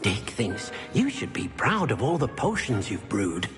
Dick thinks you should be proud of all the potions you've brewed.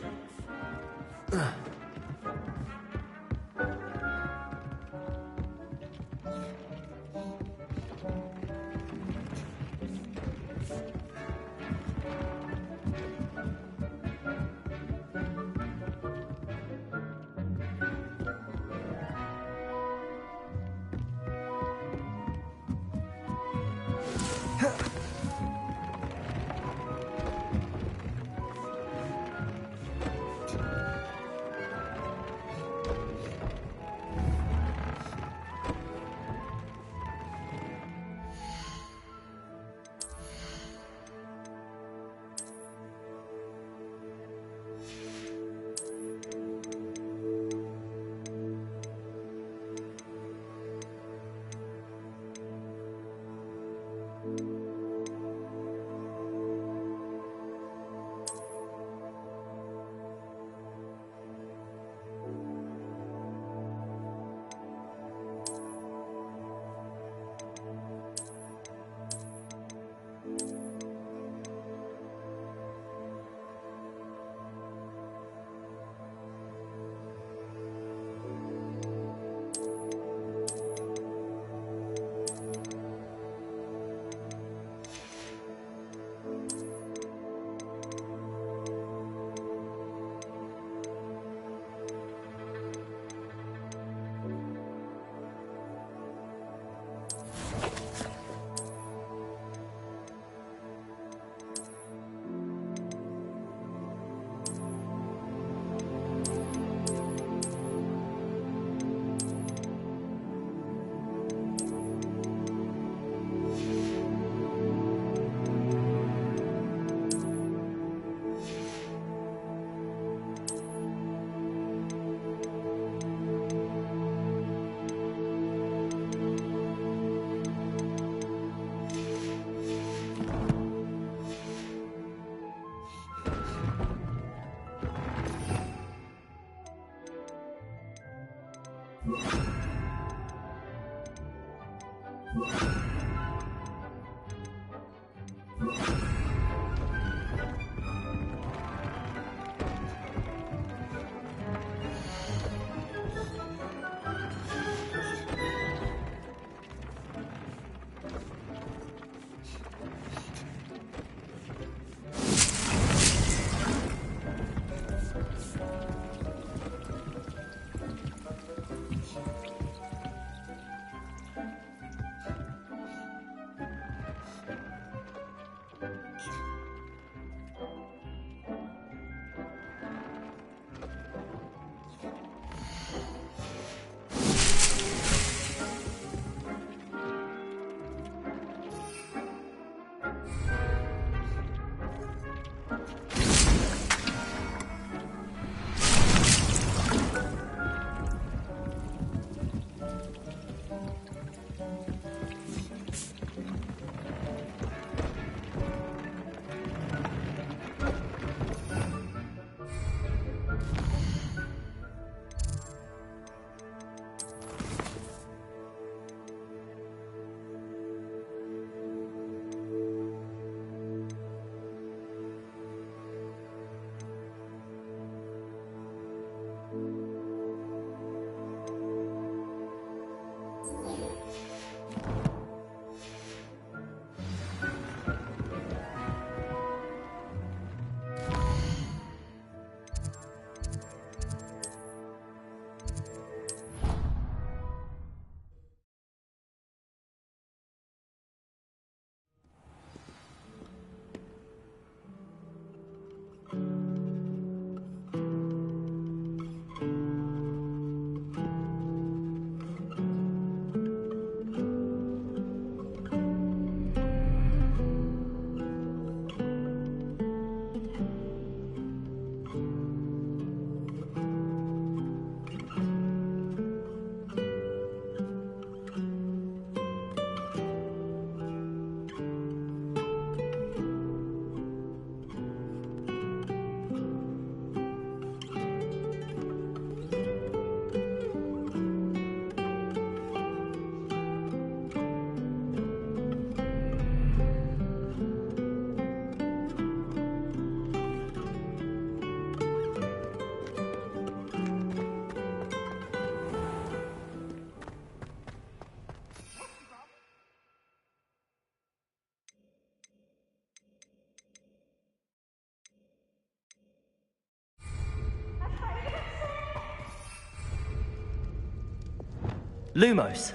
Lumos.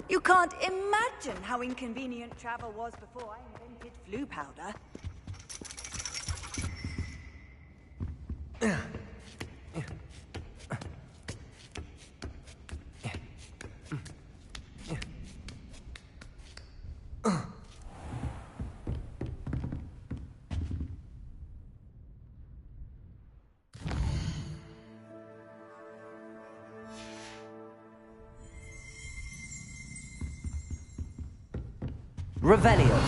You can't imagine how inconvenient travel was before I invented flu powder. Revelio.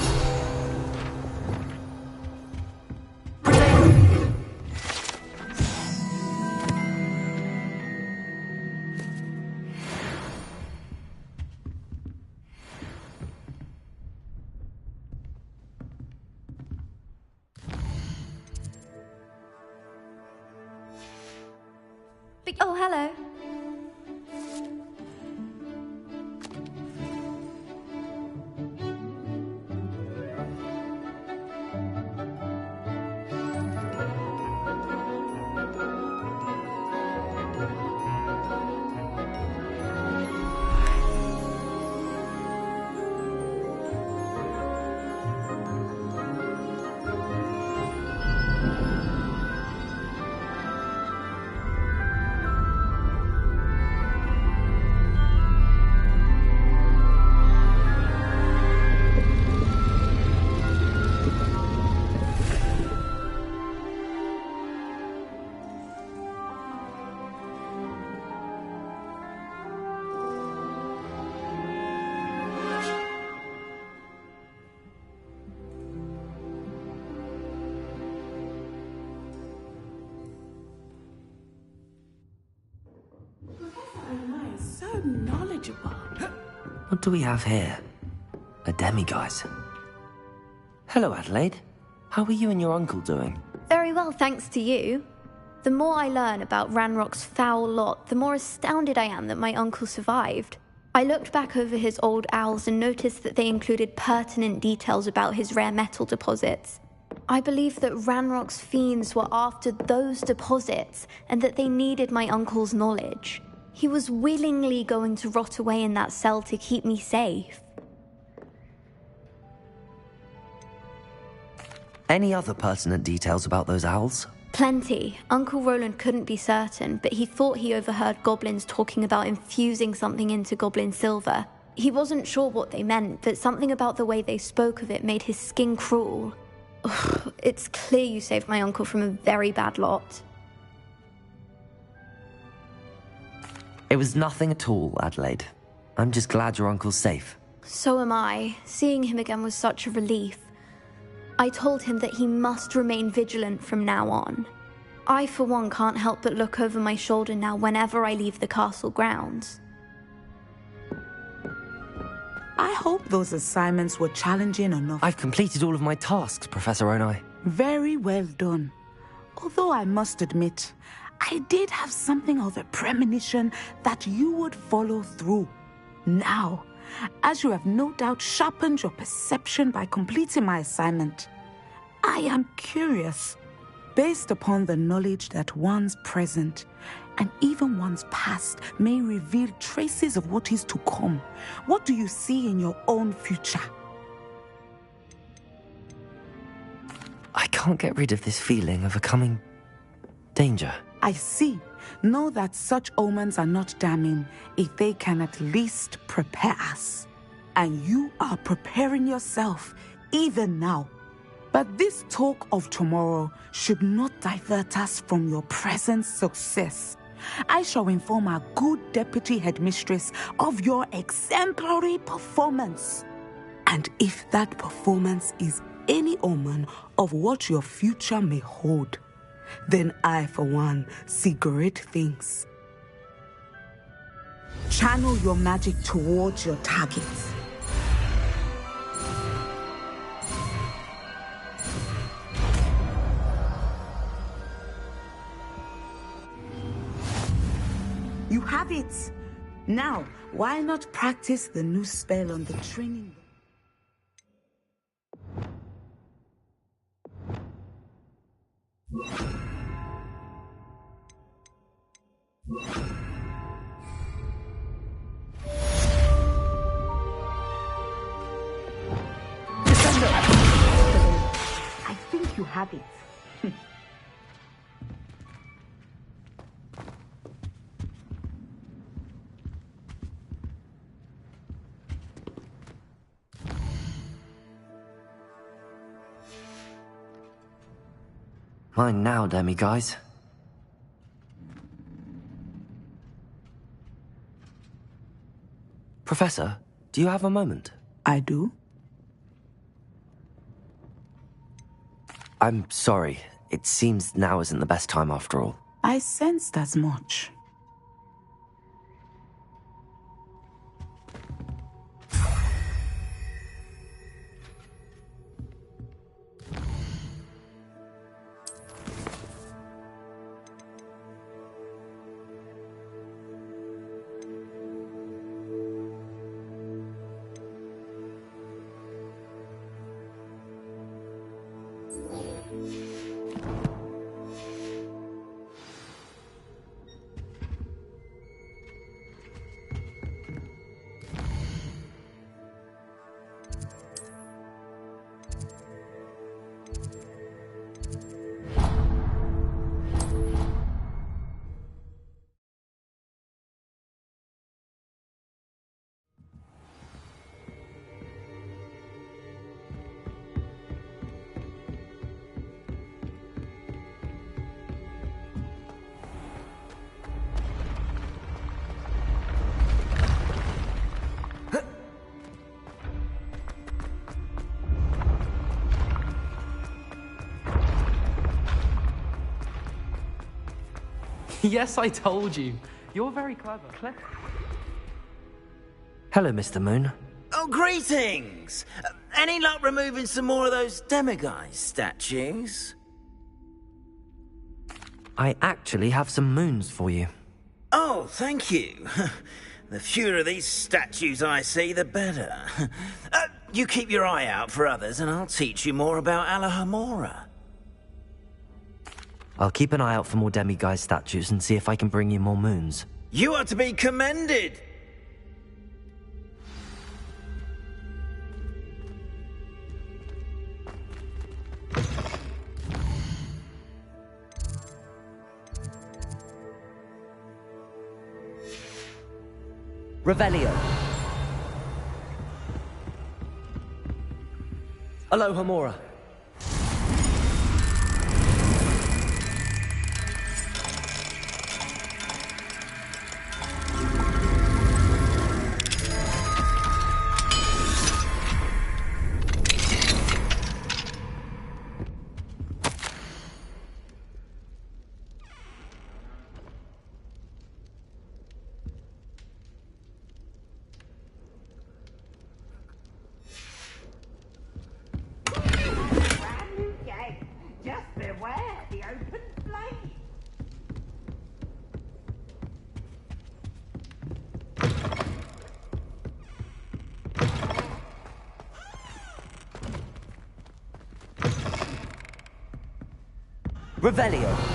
Oh, hello. What do we have here? A demiguise. Hello, Adelaide. How are you and your uncle doing? Very well, thanks to you. The more I learn about Ranrock's foul lot, the more astounded I am that my uncle survived. I looked back over his old owls and noticed that they included pertinent details about his rare metal deposits. I believe that Ranrock's fiends were after those deposits and that they needed my uncle's knowledge. He was willingly going to rot away in that cell to keep me safe. Any other pertinent details about those owls? Plenty. Uncle Roland couldn't be certain, but he thought he overheard goblins talking about infusing something into goblin silver. He wasn't sure what they meant, but something about the way they spoke of it made his skin crawl. Ugh, it's clear you saved my uncle from a very bad lot. It was nothing at all, Adelaide. I'm just glad your uncle's safe. So am I. Seeing him again was such a relief. I told him that he must remain vigilant from now on. I, for one, can't help but look over my shoulder now whenever I leave the castle grounds. I hope those assignments were challenging enough. I've completed all of my tasks, Professor Onai. Very well done. Although I must admit, I did have something of a premonition that you would follow through. Now, as you have no doubt sharpened your perception by completing my assignment, I am curious, based upon the knowledge that one's present and even one's past may reveal traces of what is to come. What do you see in your own future? I can't get rid of this feeling of a coming danger. I see. Know that such omens are not damning if they can at least prepare us. And you are preparing yourself even now. But this talk of tomorrow should not divert us from your present success. I shall inform our good deputy headmistress of your exemplary performance. And if that performance is any omen of what your future may hold, then I, for one, see great things. Channel your magic towards your targets. You have it! Now, why not practice the new spell on the training? I think you have it. Mine now, demiguise. Professor, do you have a moment? I do? I'm sorry. It seems now isn't the best time after all. I sensed as much. Yes, I told you. You're very clever. Hello, Mr. Moon. Oh, greetings! Any luck removing some more of those demiguise statues? I actually have some moons for you. Oh, thank you. The fewer of these statues I see, the better. You keep your eye out for others, and I'll teach you more about Alohomora. I'll keep an eye out for more demiguise statues and see if I can bring you more moons. You are to be commended! Revelio. Alohomora. Just beware the open flame. Revelio.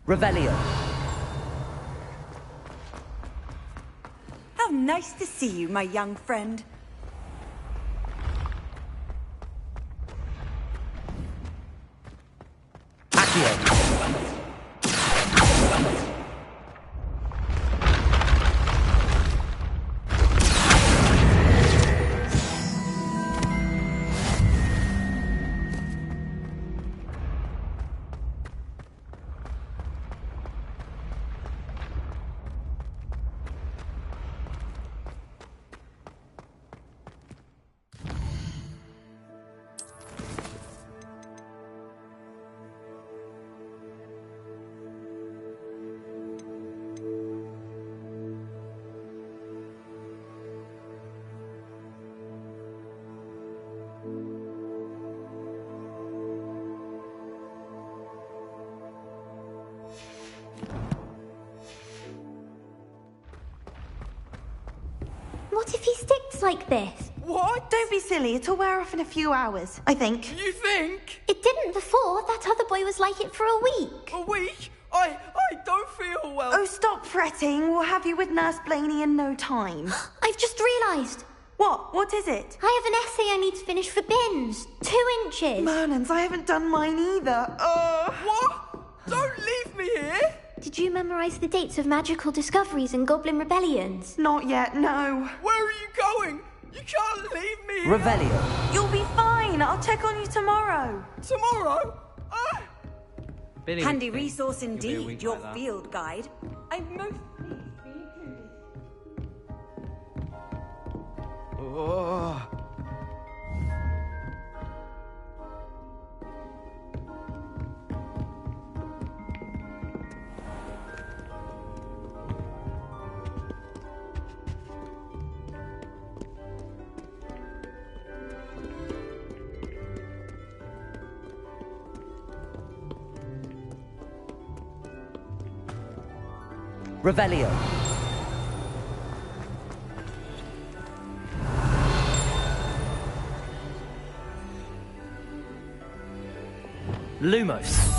Revelio. How nice to see you, my young friend. Accio. What if he sticks like this? What? Don't be silly. It'll wear off in a few hours, I think. You think? It didn't before. That other boy was like it for a week. A week? I don't feel well. Oh, stop fretting. We'll have you with Nurse Blaney in no time. I've just realised. What? What is it? I have an essay I need to finish for bins. 2 inches. Merlins, I haven't done mine either. What? Don't leave me here. Did you memorise the dates of magical discoveries and goblin rebellions? Not yet, no. Where are you going? You can't leave me here. Revelio. You'll be fine. I'll check on you tomorrow. Tomorrow? Handy resource indeed, your field guide. I'm most pleased to be included. Oh. Revelio. Lumos.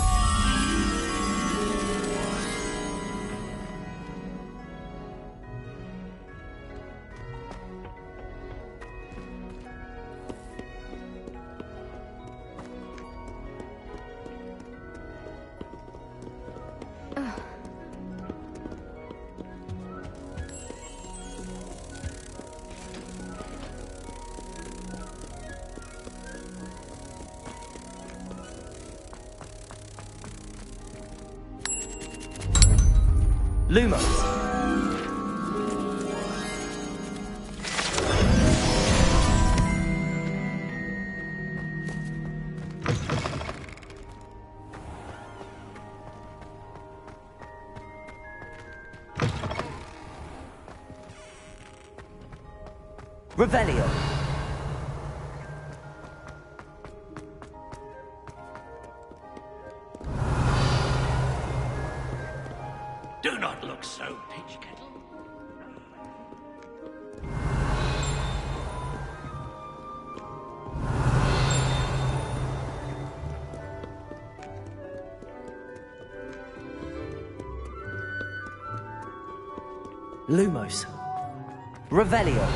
Lumos. Revelio. Do not look so, Pitch Kettle. Lumos. Revelio.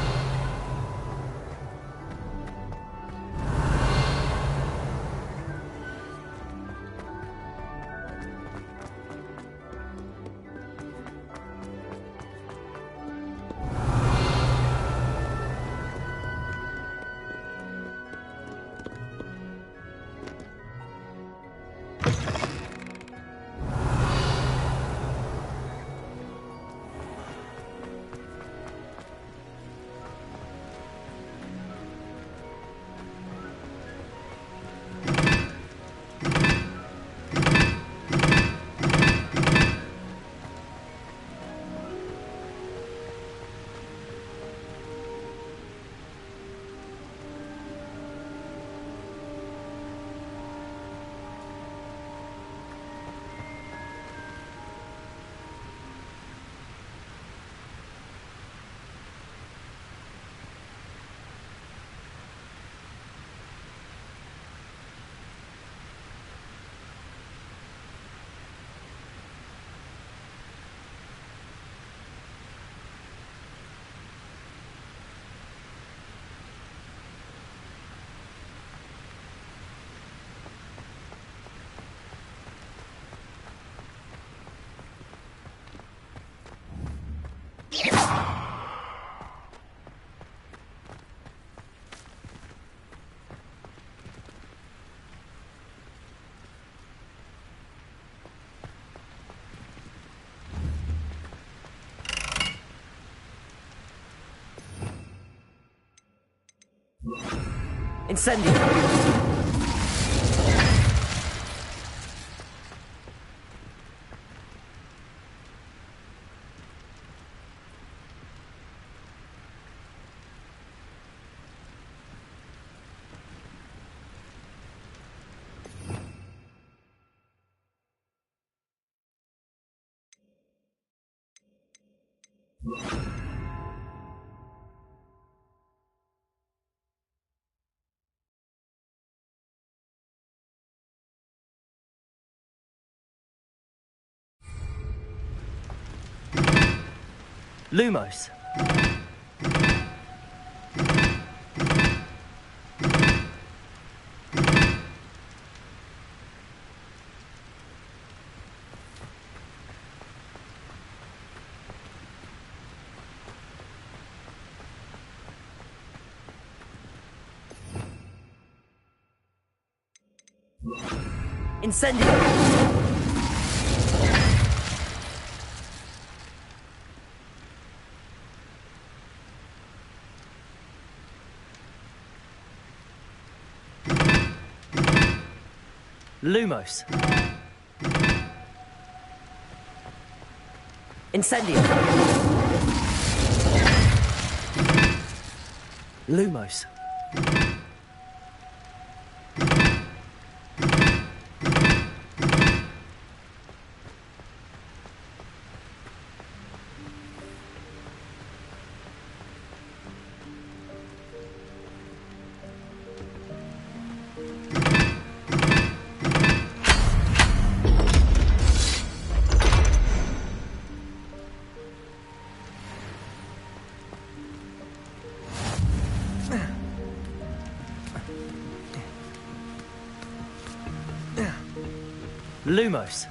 Incendio. Lumos. Incendio. Lumos. Incendio. Lumos. Lumos.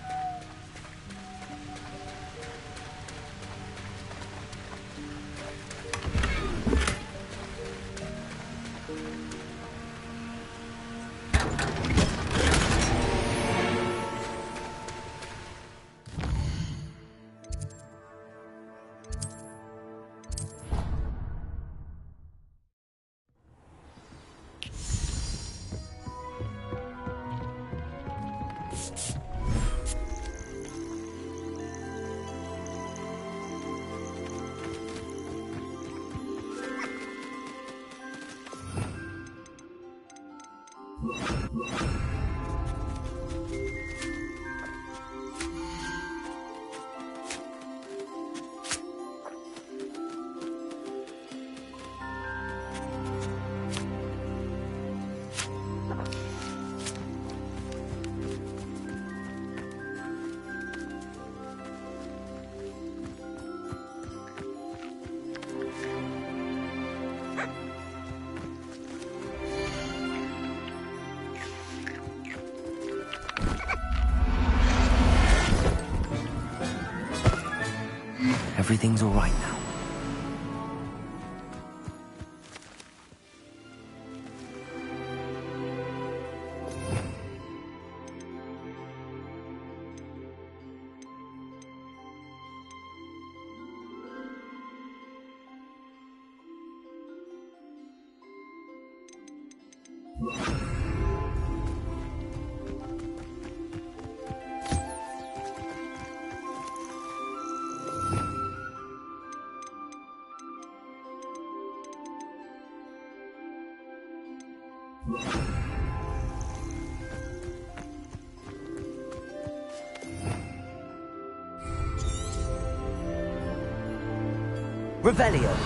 Everything's all right now. Revelio.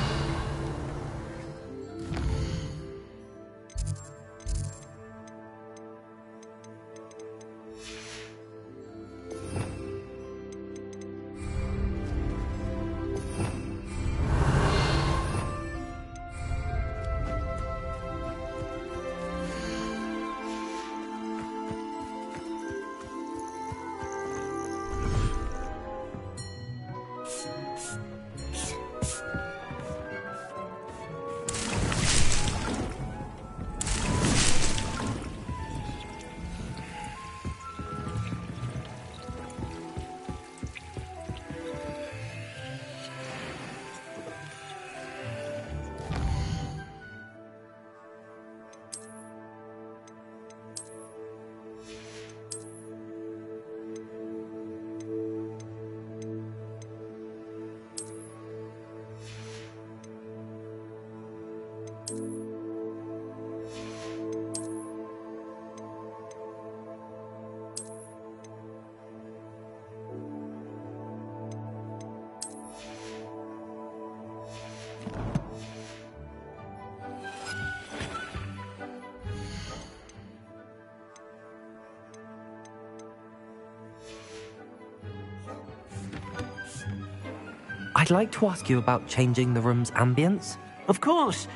I'd like to ask you about changing the room's ambience. Of course.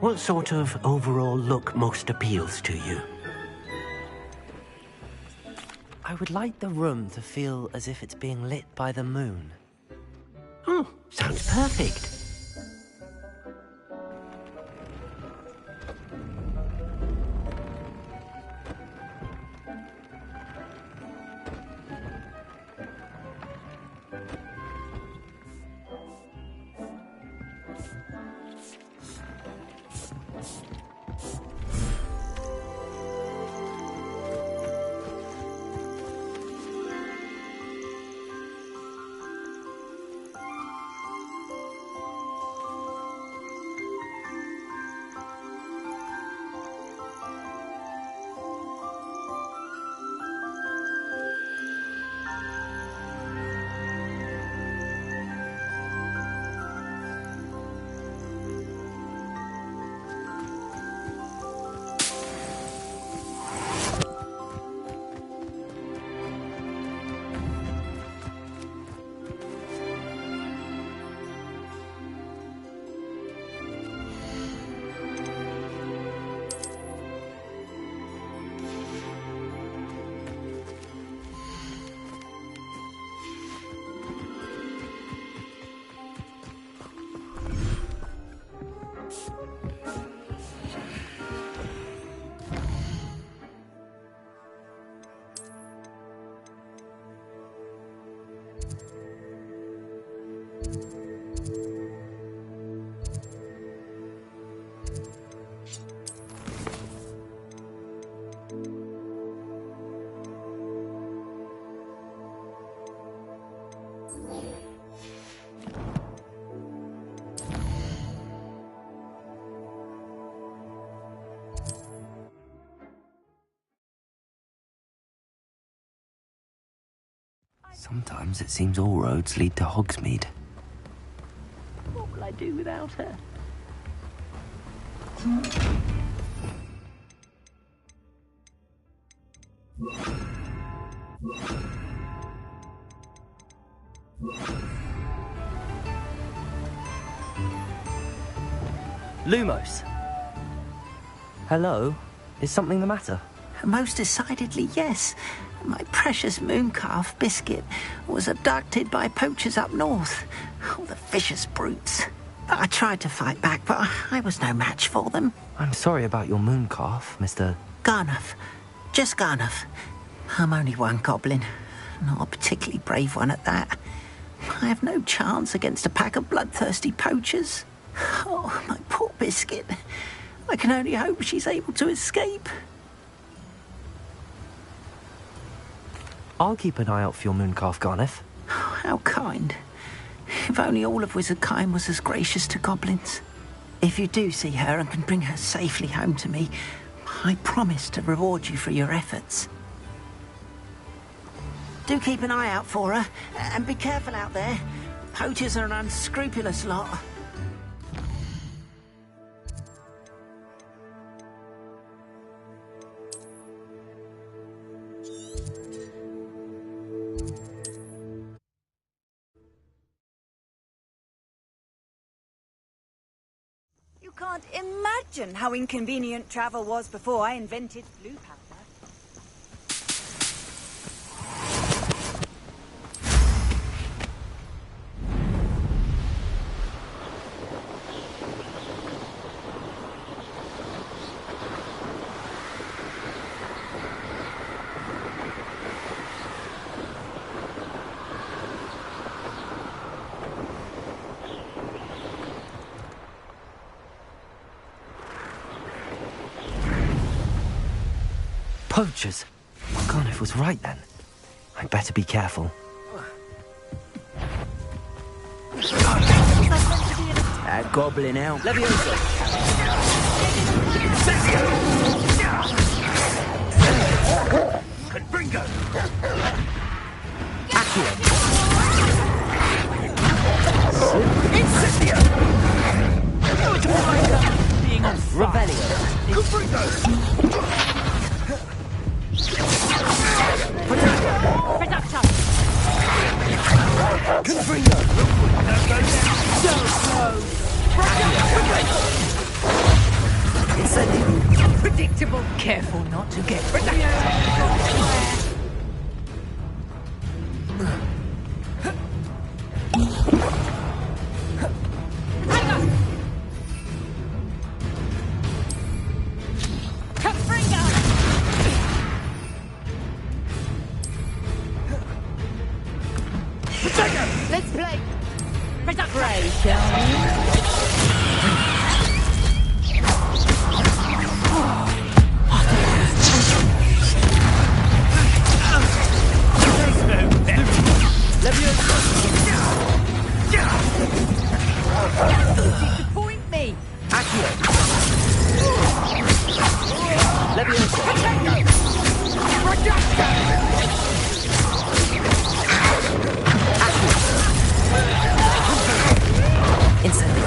What sort of overall look most appeals to you? I would like the room to feel as if it's being lit by the moon. Oh, sounds perfect. Sometimes it seems all roads lead to Hogsmeade. What will I do without her? Lumos! Hello? Is something the matter? Most decidedly, yes. My precious mooncalf, Biscuit, was abducted by poachers up north. Oh, the vicious brutes. I tried to fight back, but I was no match for them. I'm sorry about your mooncalf, Mr. Garnuff. Just Garnuff. I'm only one goblin. Not a particularly brave one at that. I have no chance against a pack of bloodthirsty poachers. Oh, my poor Biscuit. I can only hope she's able to escape. I'll keep an eye out for your mooncalf, Garniff. Oh, how kind. If only all of Wizardkind was as gracious to goblins. If you do see her and can bring her safely home to me, I promise to reward you for your efforts. Do keep an eye out for her, and be careful out there. Poachers are an unscrupulous lot. You can't imagine how inconvenient travel was before I invented flu powder. Poachers? Garniff was right then. I'd better be careful. That goblin out. Leviosa! Confringo! Accio! Incendio! Being on Revelio! Confringo! Reductor! Confringo! Incendio! Predictable. Careful not to get Let's play! Pray, shall we? Disappoint me! Accio! Leviosa! Incendio!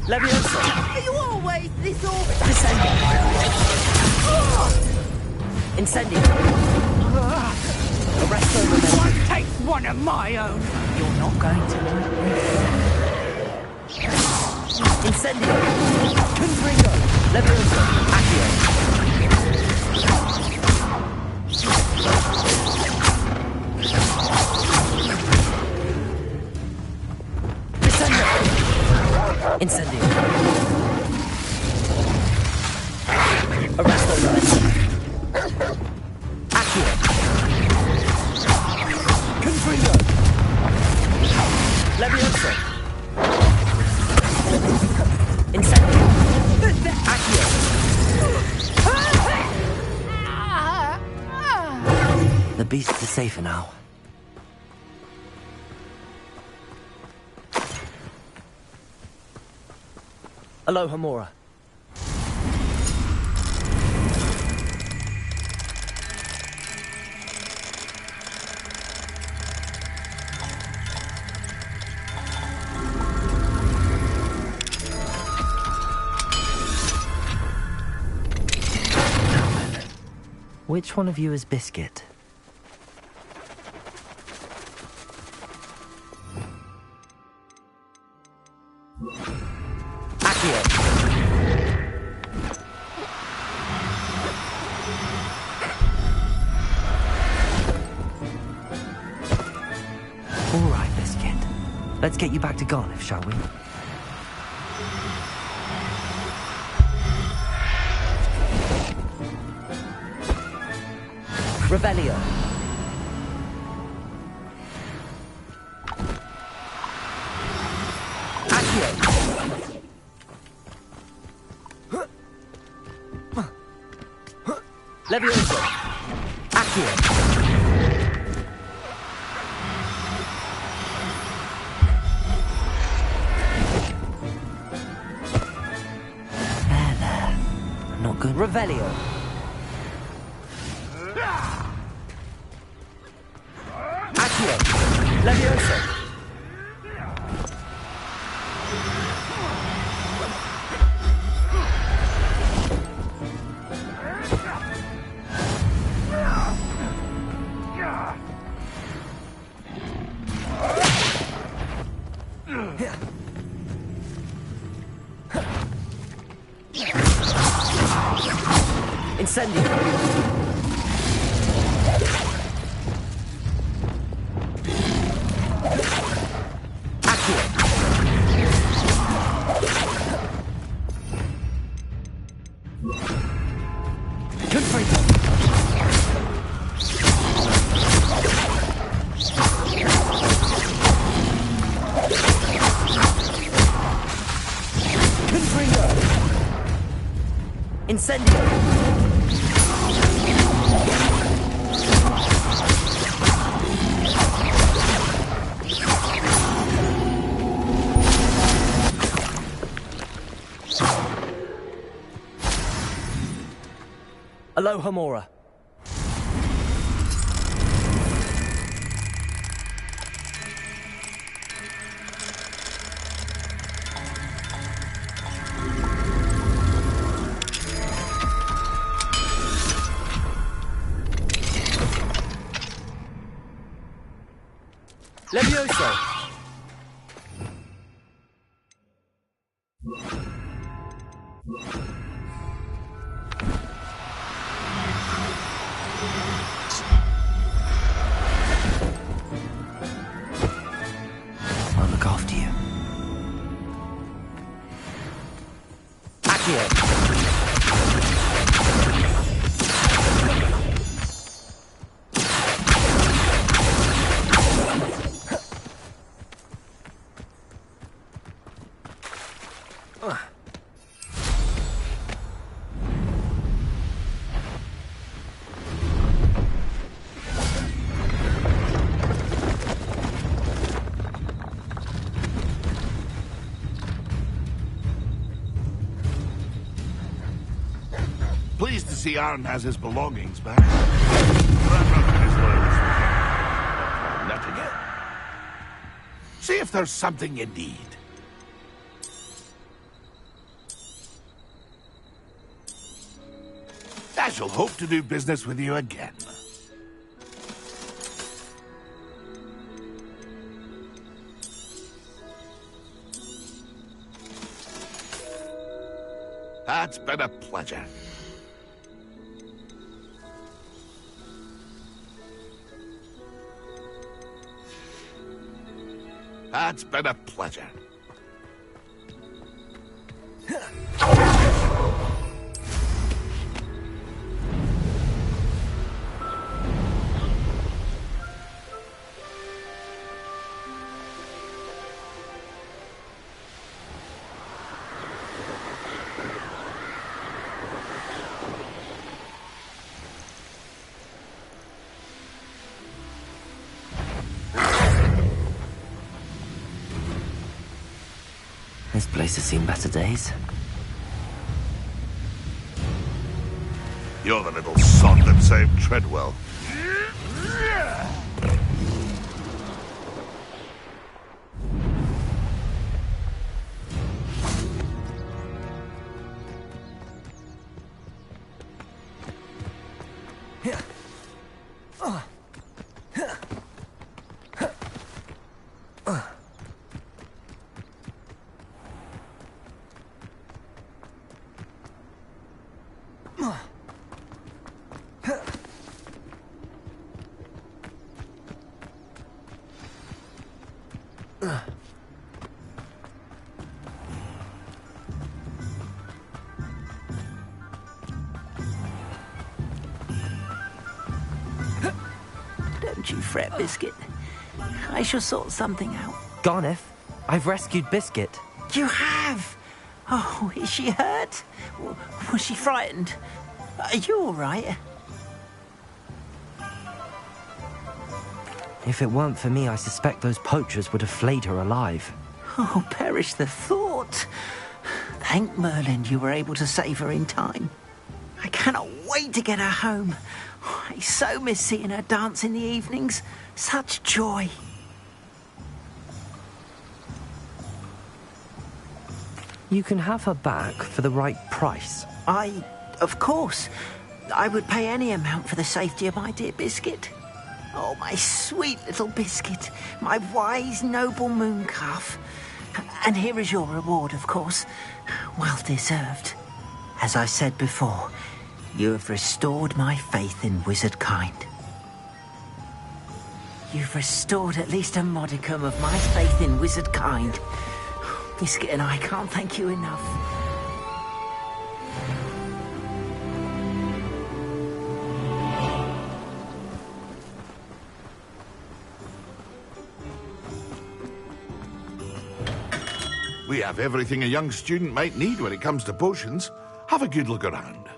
Leviosa! Are you always this awful? Incendio! Arresto One takes one of my own. You're not going to like this. Incendio! Confringo! Leviosa! Accio! Descendo! Incendio! Arresto Leviosa! Accio! Confringo! Leviosa! Incendio! Accio! The beasts are safer now. Alohomora. Which one of you is Biscuit? Accio! All right, Biscuit. Let's get you back to Garniff, shall we? Revelio. Levioso. Accio. There. Not good. Revelio. Accio. Levioso. Incendio. Accio. Confringo. Confringo. Incendio. Alohomora. Levioso. I'll look after you. Accio. Pleased to see Aaron has his belongings back. Ranrock and his loyalists will not again. See if there's something you need. I shall hope to do business with you again. It's been a pleasure. It's been a pleasure. This place has seen better days. You're the little sod that saved Treadwell. Don't you fret, Biscuit. I shall sort something out. Garneth, I've rescued Biscuit. You have? Oh, is she hurt? Was she frightened? Are you all right? If it weren't for me, I suspect those poachers would have flayed her alive. Oh, perish the thought. Thank Merlin you were able to save her in time. I cannot wait to get her home. I so miss seeing her dance in the evenings. Such joy. You can have her back for the right price. Of course, I would pay any amount for the safety of my dear Biscuit. Oh, my sweet little Biscuit, my wise, noble moon calf. And here is your reward, of course. Well deserved. As I said before, you have restored my faith in wizard kind. You've restored at least a modicum of my faith in wizard kind. Biscuit and I can't thank you enough. We have everything a young student might need when it comes to potions. Have a good look around.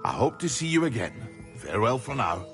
I hope to see you again. Farewell for now.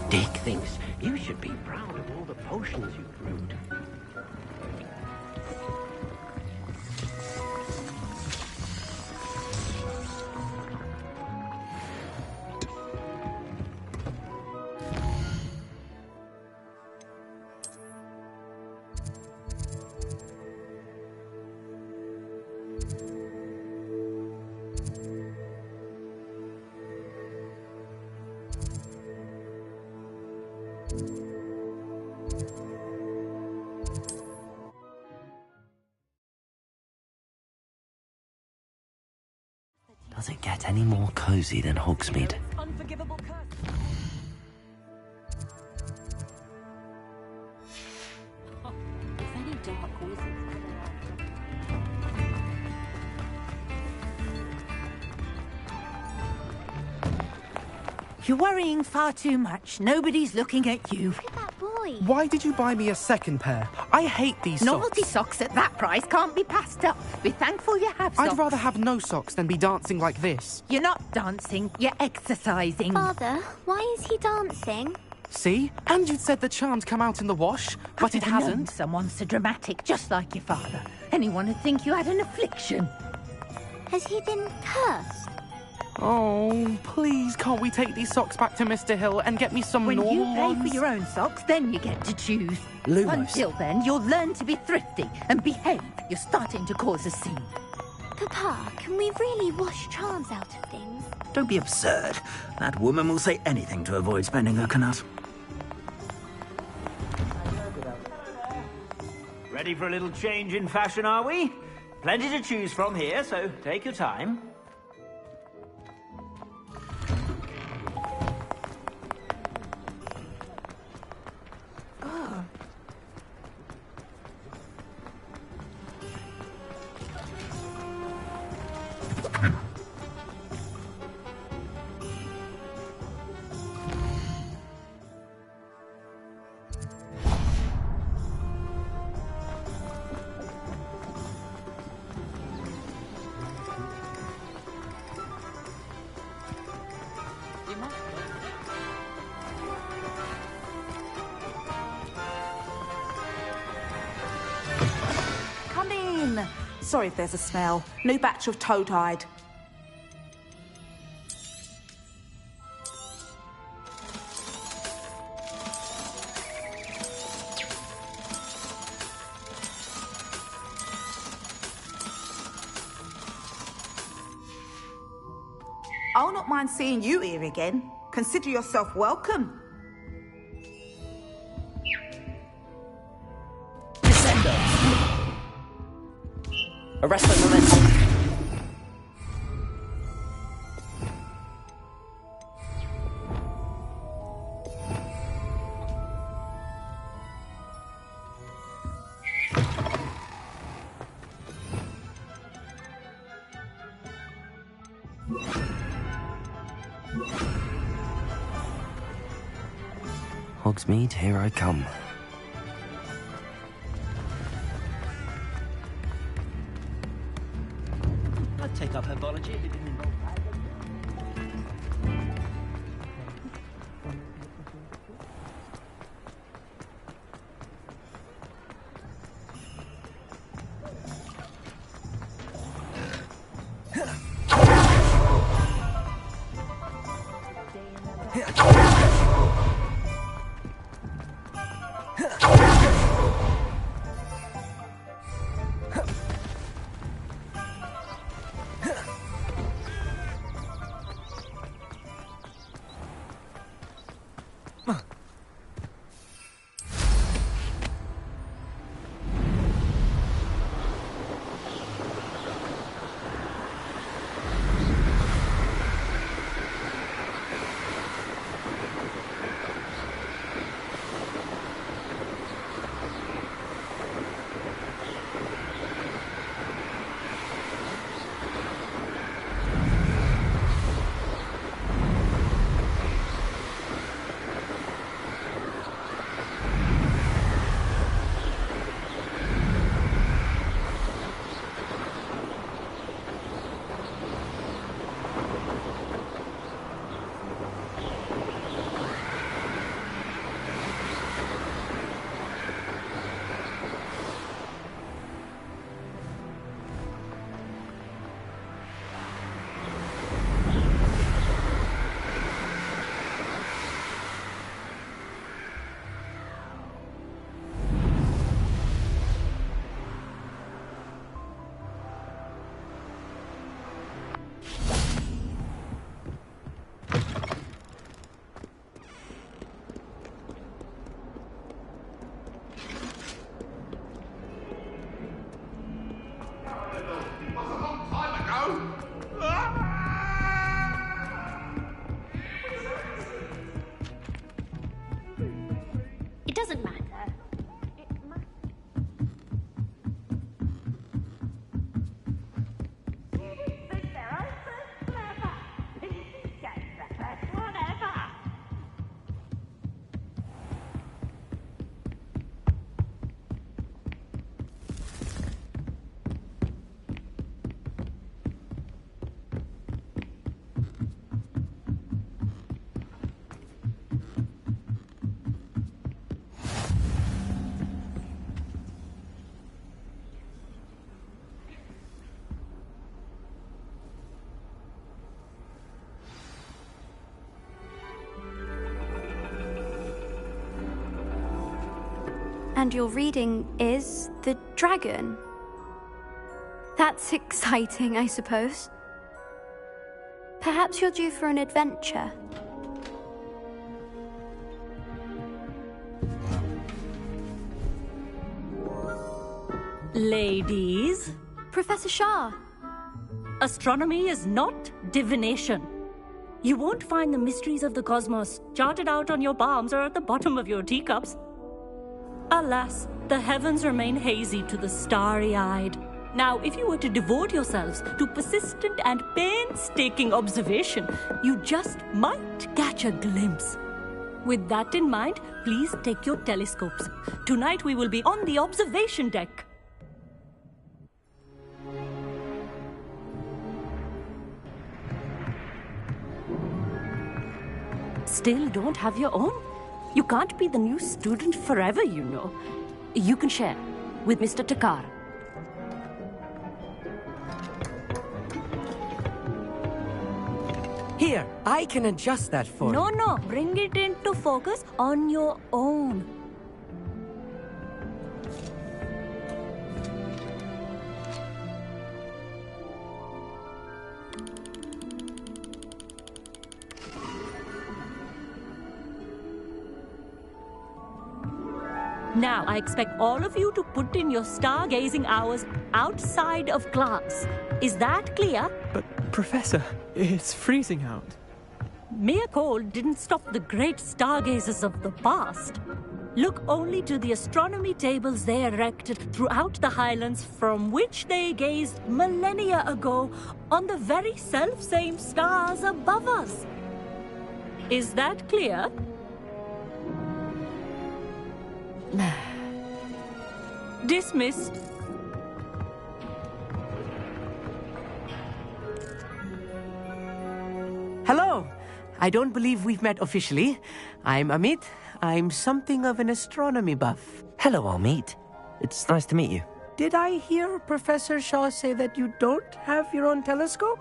Dick thinks you should be proud of all the potions you brewed. Does it get any more cozy than Hogsmeade? Unforgivable curse. If any dark wizards You're worrying far too much. Nobody's looking at you. Look at that boy. Why did you buy me a second pair? I hate these Novelty socks. socks at that price can't be passed up. Be thankful you have socks. I'd rather have no socks than be dancing like this. You're not dancing, you're exercising. Father, why is he dancing? See? And you'd said the charm's come out in the wash, but it I've known hasn't. someone so dramatic, just like your father. Anyone would think you had an affliction. Has he been cursed? Oh, please, can't we take these socks back to Mr. Hill and get me some When normal you pay ones? for your own socks, then you get to choose. Lumos. Until then, you'll learn to be thrifty and behave. You're starting to cause a scene. Papa, can we really wash charms out of things? Don't be absurd. That woman will say anything to avoid spending her canut. Ready for a little change in fashion, are we? Plenty to choose from here, so take your time. Come in. Sorry if there's a smell. New batch of toad-hide. I'll not mind seeing you here again. Consider yourself welcome. Arrest the momentum. Hogsmeade, here I come. I'd take up herbology if it didn't involve And your reading is the dragon. That's exciting, I suppose. Perhaps you're due for an adventure. Ladies. Professor Shah. Astronomy is not divination. You won't find the mysteries of the cosmos charted out on your palms or at the bottom of your teacups. Alas, the heavens remain hazy to the starry-eyed. Now, if you were to devote yourselves to persistent and painstaking observation, you just might catch a glimpse. With that in mind, please take your telescopes. Tonight we will be on the observation deck. Still don't have your own? You can't be the new student forever, you know. You can share with Mr. Takar. Here, I can adjust that for you. No, bring it into focus on your own. Now, I expect all of you to put in your stargazing hours outside of class. Is that clear? But, Professor, it's freezing out. Mere cold didn't stop the great stargazers of the past. Look only to the astronomy tables they erected throughout the highlands from which they gazed millennia ago on the very self-same stars above us. Is that clear? Dismissed. Hello. I don't believe we've met officially. I'm Amit. I'm something of an astronomy buff. Hello, Amit. It's nice to meet you. Did I hear Professor Shaw say that you don't have your own telescope?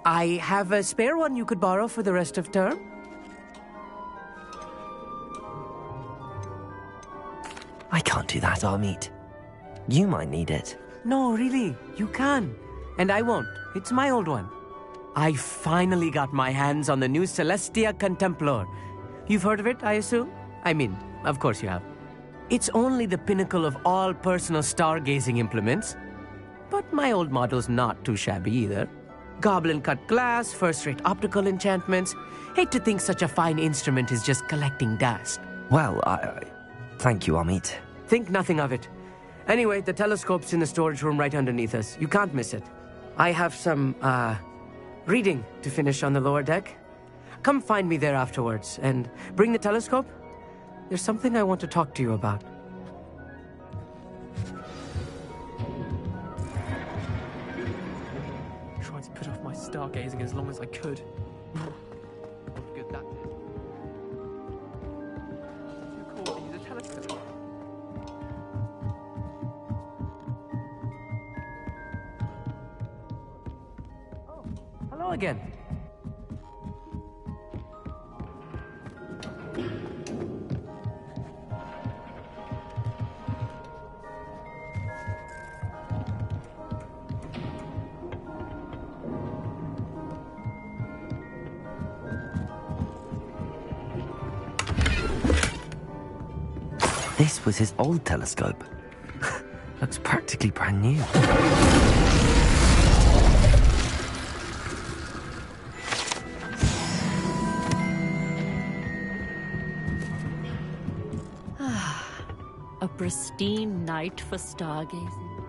I have a spare one you could borrow for the rest of term. I can't do that, Amit. You might need it. No, really, you can. And I won't. It's my old one. I finally got my hands on the new Celestia Contemplar. You've heard of it, I assume? I mean, of course you have. It's only the pinnacle of all personal stargazing implements. But my old model's not too shabby either. Goblin-cut glass, first-rate optical enchantments. Hate to think such a fine instrument is just collecting dust. Well, thank you, Amit. Think nothing of it. Anyway, the telescope's in the storage room right underneath us. You can't miss it. I have some, reading to finish on the lower deck. Come find me there afterwards, and bring the telescope. There's something I want to talk to you about. I tried to put off my stargazing as long as I could. Good that. Too cool to use a telescope. Hello again. This was his old telescope. Looks practically brand new. A pristine night for stargazing.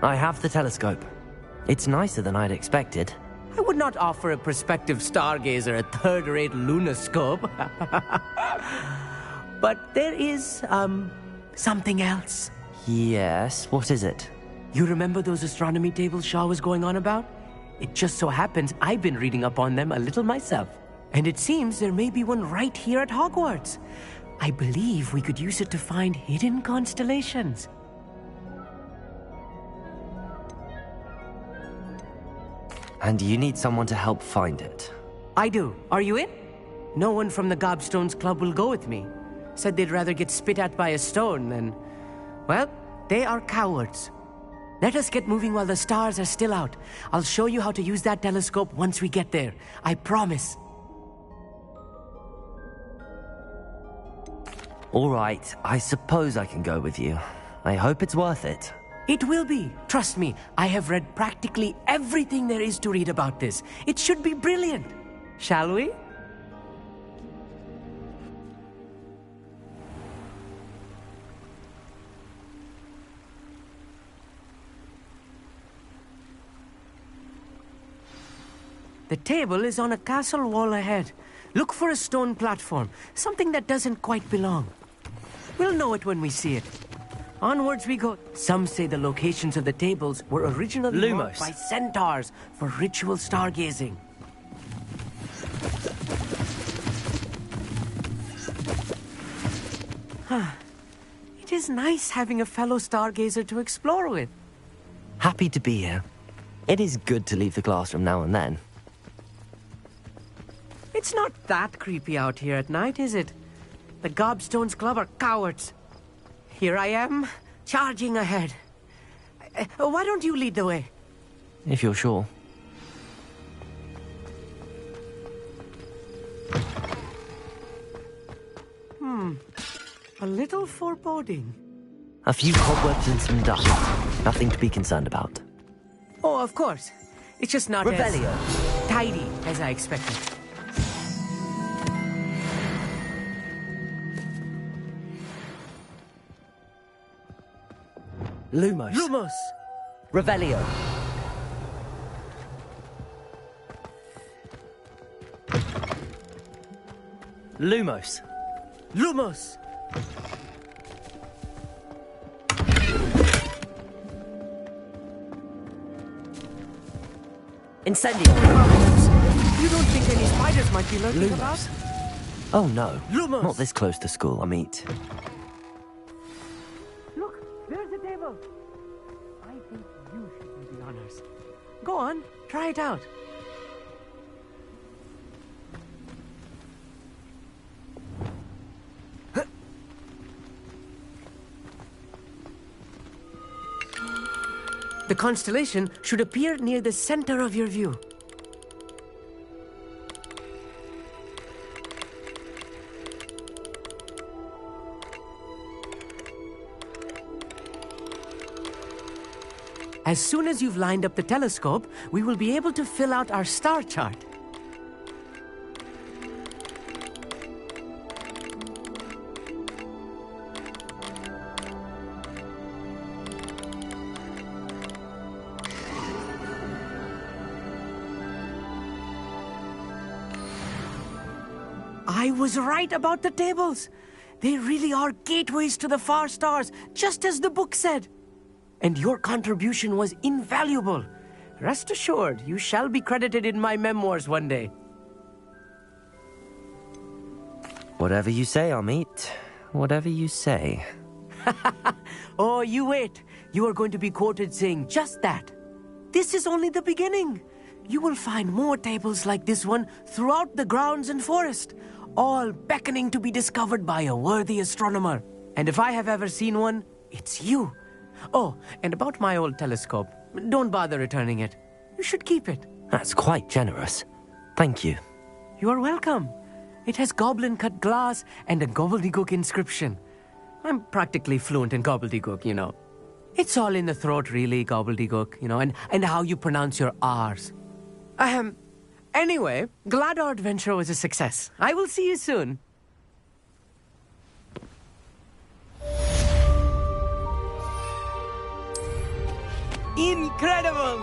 I have the telescope. It's nicer than I'd expected. I would not offer a prospective stargazer a third-rate lunoscope. But there is, something else. Yes, what is it? You remember those astronomy tables Shaw was going on about? It just so happens I've been reading up on them a little myself. And it seems there may be one right here at Hogwarts. I believe we could use it to find hidden constellations. And you need someone to help find it. I do. Are you in? No one from the Gobstones Club will go with me. Said they'd rather get spit at by a stone than... Well, they are cowards. Let us get moving while the stars are still out. I'll show you how to use that telescope once we get there. I promise. All right, I suppose I can go with you. I hope it's worth it. It will be. Trust me, I have read practically everything there is to read about this. It should be brilliant. Shall we? The table is on a castle wall ahead. Look for a stone platform, something that doesn't quite belong. We'll know it when we see it. Onwards we go. Some say the locations of the tables were originally marked by centaurs for ritual stargazing. It is nice having a fellow stargazer to explore with. Happy to be here. It is good to leave the classroom now and then. It's not that creepy out here at night, is it? The Gobstones Club are cowards. Here I am, charging ahead. Why don't you lead the way? If you're sure. A little foreboding. A few cobwebs and some dust. Nothing to be concerned about. Oh, of course. It's just not Revelio. as tidy as I expected. Lumos. Lumos! Revelio. Lumos. Lumos! Incendio. You don't think any spiders might be lurking about? Oh no. Lumos. Not this close to school, I mean. Look, there's the table. I think you should do the honors. Go on, try it out. The constellation should appear near the center of your view. As soon as you've lined up the telescope, we will be able to fill out our star chart. I was right about the tables. They really are gateways to the far stars, just as the book said. And your contribution was invaluable. Rest assured, you shall be credited in my memoirs one day. Whatever you say, Amit. Whatever you say. Oh, you wait. You are going to be quoted saying just that. This is only the beginning. You will find more tables like this one throughout the grounds and forest, all beckoning to be discovered by a worthy astronomer. And if I have ever seen one, it's you. Oh, and about my old telescope, don't bother returning it. You should keep it. That's quite generous. Thank you. You are welcome. It has goblin-cut glass and a gobbledygook inscription. I'm practically fluent in gobbledygook, you know. It's all in the throat, really, gobbledygook, you know, and how you pronounce your R's. Anyway, glad our adventure was a success. I will see you soon. Incredible!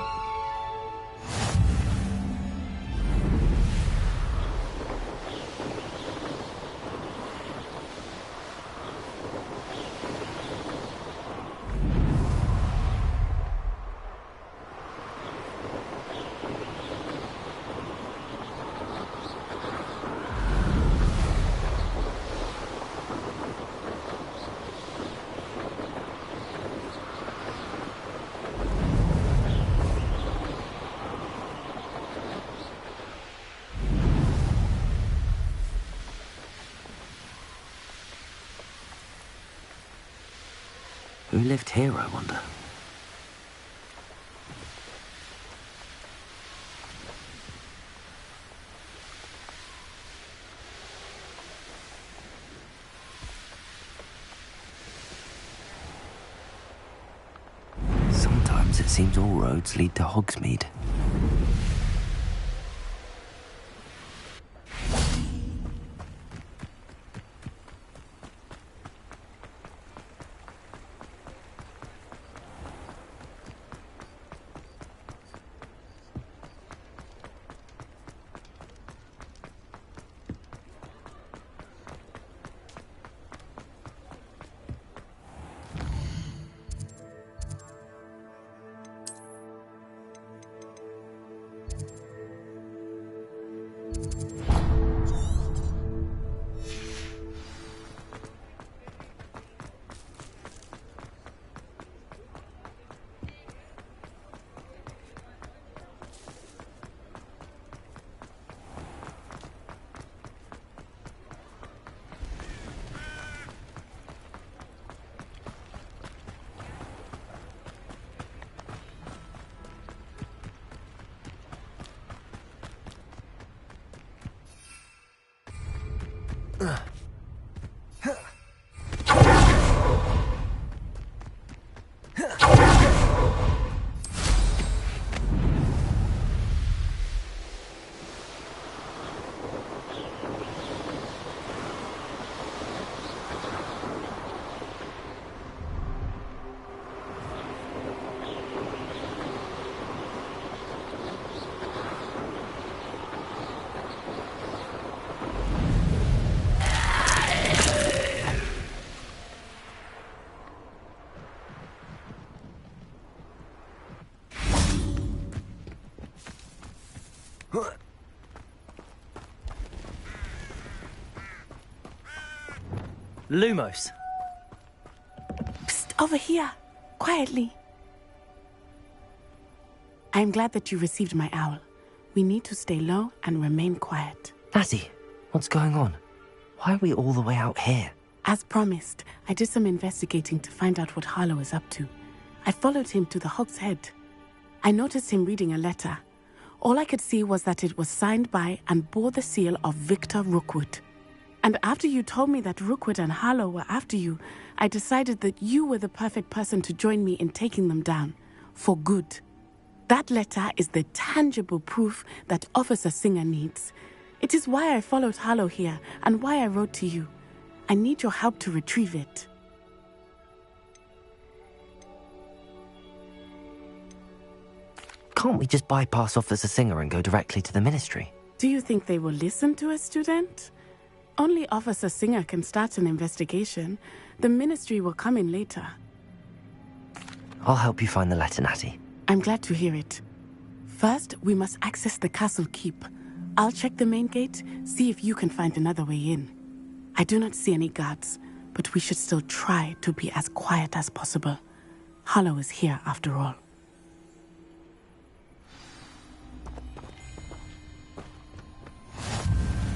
Who lived here, I wonder? Sometimes it seems all roads lead to Hogsmeade. Lumos. Psst, over here. Quietly. I'm glad that you received my owl. We need to stay low and remain quiet. Lassie, what's going on? Why are we all the way out here? As promised, I did some investigating to find out what Harlow is up to. I followed him to the Hog's Head. I noticed him reading a letter. All I could see was that it was signed by and bore the seal of Victor Rookwood. And after you told me that Rookwood and Harlow were after you, I decided that you were the perfect person to join me in taking them down. For good. That letter is the tangible proof that Officer Singer needs. It is why I followed Harlow here and why I wrote to you. I need your help to retrieve it. Can't we just bypass Officer Singer and go directly to the Ministry? Do you think they will listen to a student? Only Officer Singer can start an investigation. The Ministry will come in later. I'll help you find the letter, Natty. I'm glad to hear it. First, we must access the castle keep. I'll check the main gate, see if you can find another way in. I do not see any guards, but we should still try to be as quiet as possible. Harlow is here after all.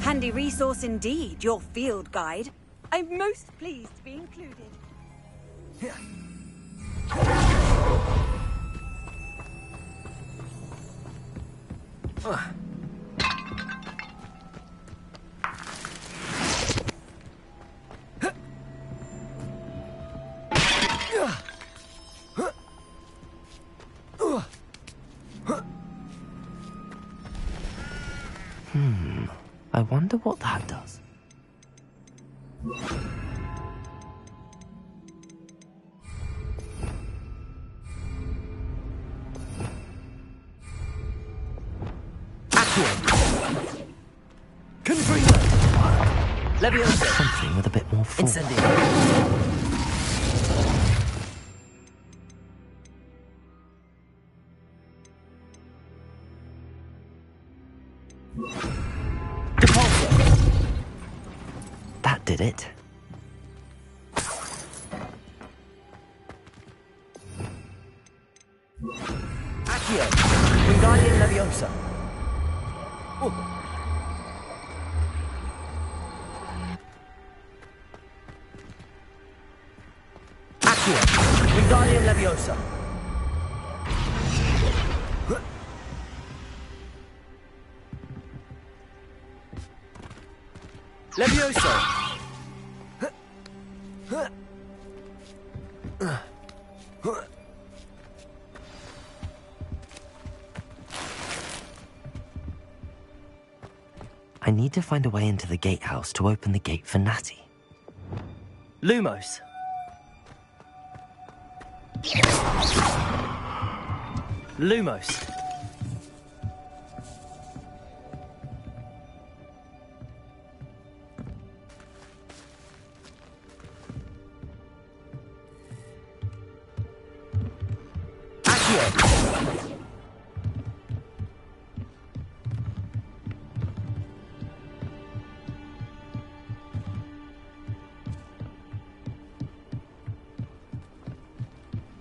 Handy resource indeed, your field guide. I'm most pleased to be included. I wonder what that does. Leviosa. Something with a bit more force. Incendio. That did it. Accio. Wingardium Leviosa. Accio. Wingardium Leviosa. Leviosa. I need to find a way into the gatehouse to open the gate for Natty. Lumos. Lumos.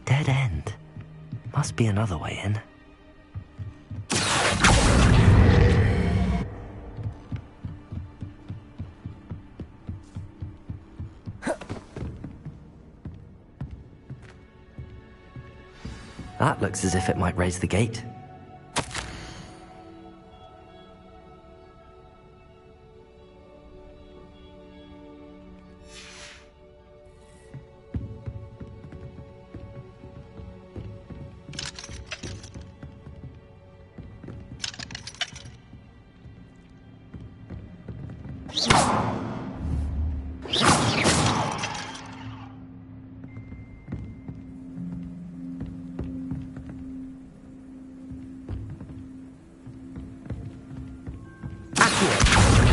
Dead end. Must be another way in. That looks as if it might raise the gate.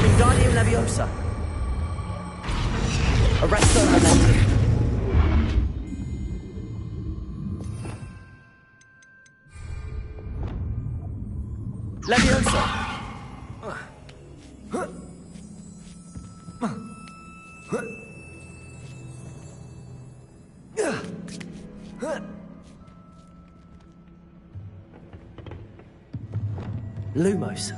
Wingardium Leviosa. Arresto Momentum. Leviosa. Lumos.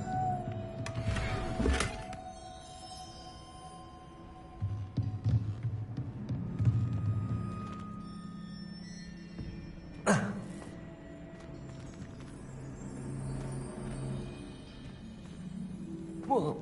Whoa.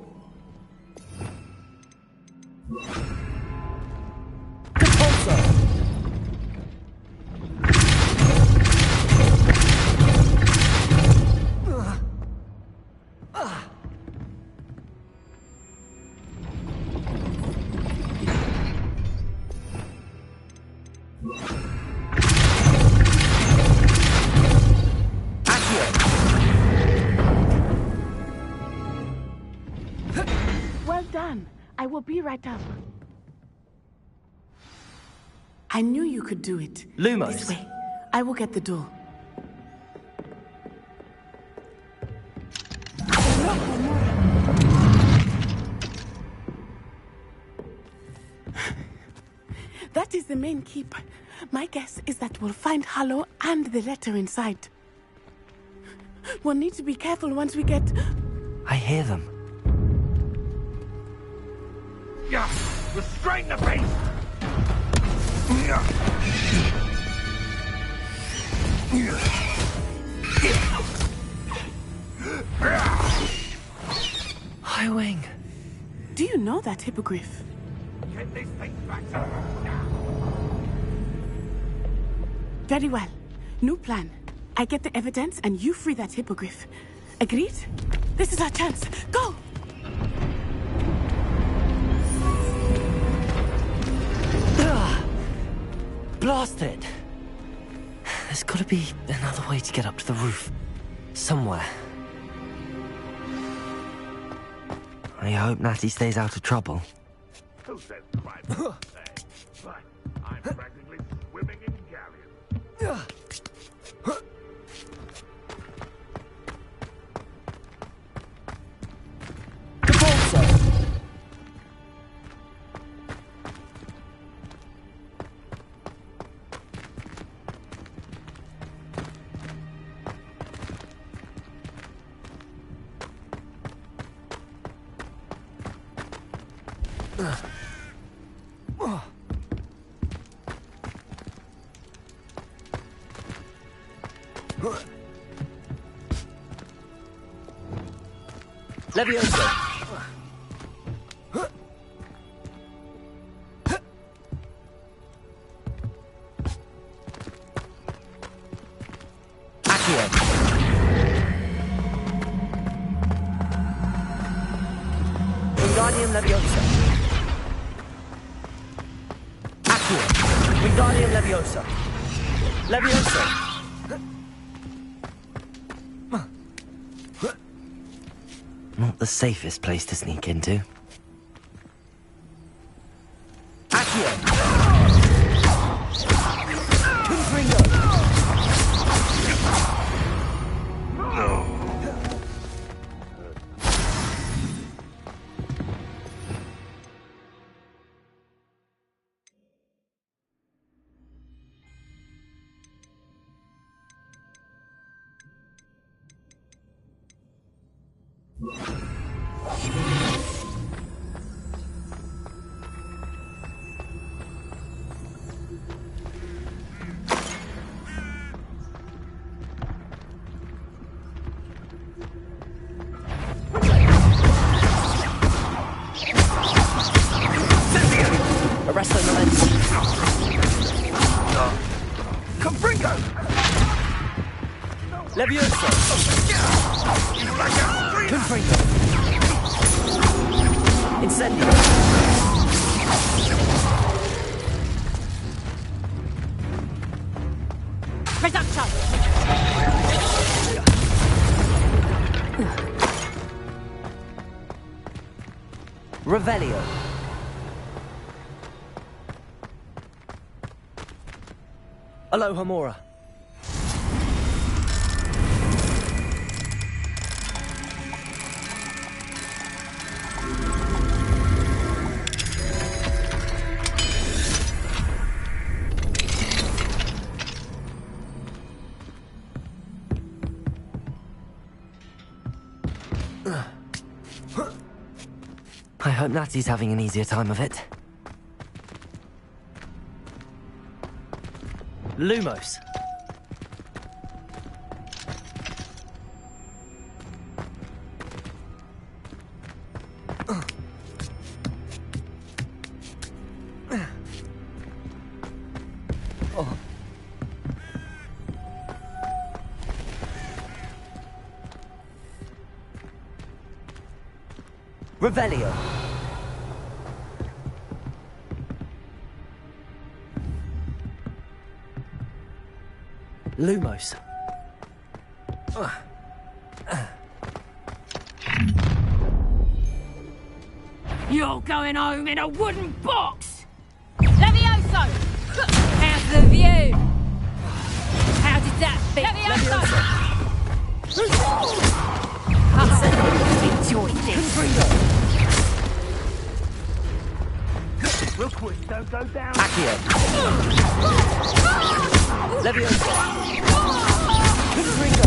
Well done. I will be right up. I knew you could do it. Lumos. This way. I will get the door. That is the main keep. My guess is that we'll find Hollow and the letter inside. We'll need to be careful once we get... I hear them. Yeah, restrain the beast! Highwing. Do you know that hippogriff? Get this thing back. Very well. New plan. I get the evidence and you free that hippogriff. Agreed? This is our chance. Go! Blast it! There's gotta be another way to get up to the roof. Somewhere. I hope Natty stays out of trouble. Who says crime is safe? But I'm practically swimming in galleons. Levioso. Accio. Wingardium Leviosa. Accio. Wingardium Leviosa. Leviosa. Not the safest place to sneak into. Accio. Confringo. Arresto Momenti. Confringo! Levioso. Confringo. Incendio. Reducto. Revelio. Alohomora. I hope Natty's having an easier time of it. Lumos. Revelio. Lumos. You're going home in a wooden box! Levioso! How's the view? How did that fit? Levioso! Enjoy this! Real quick, don't go down. Accio. Levioso. Confringo.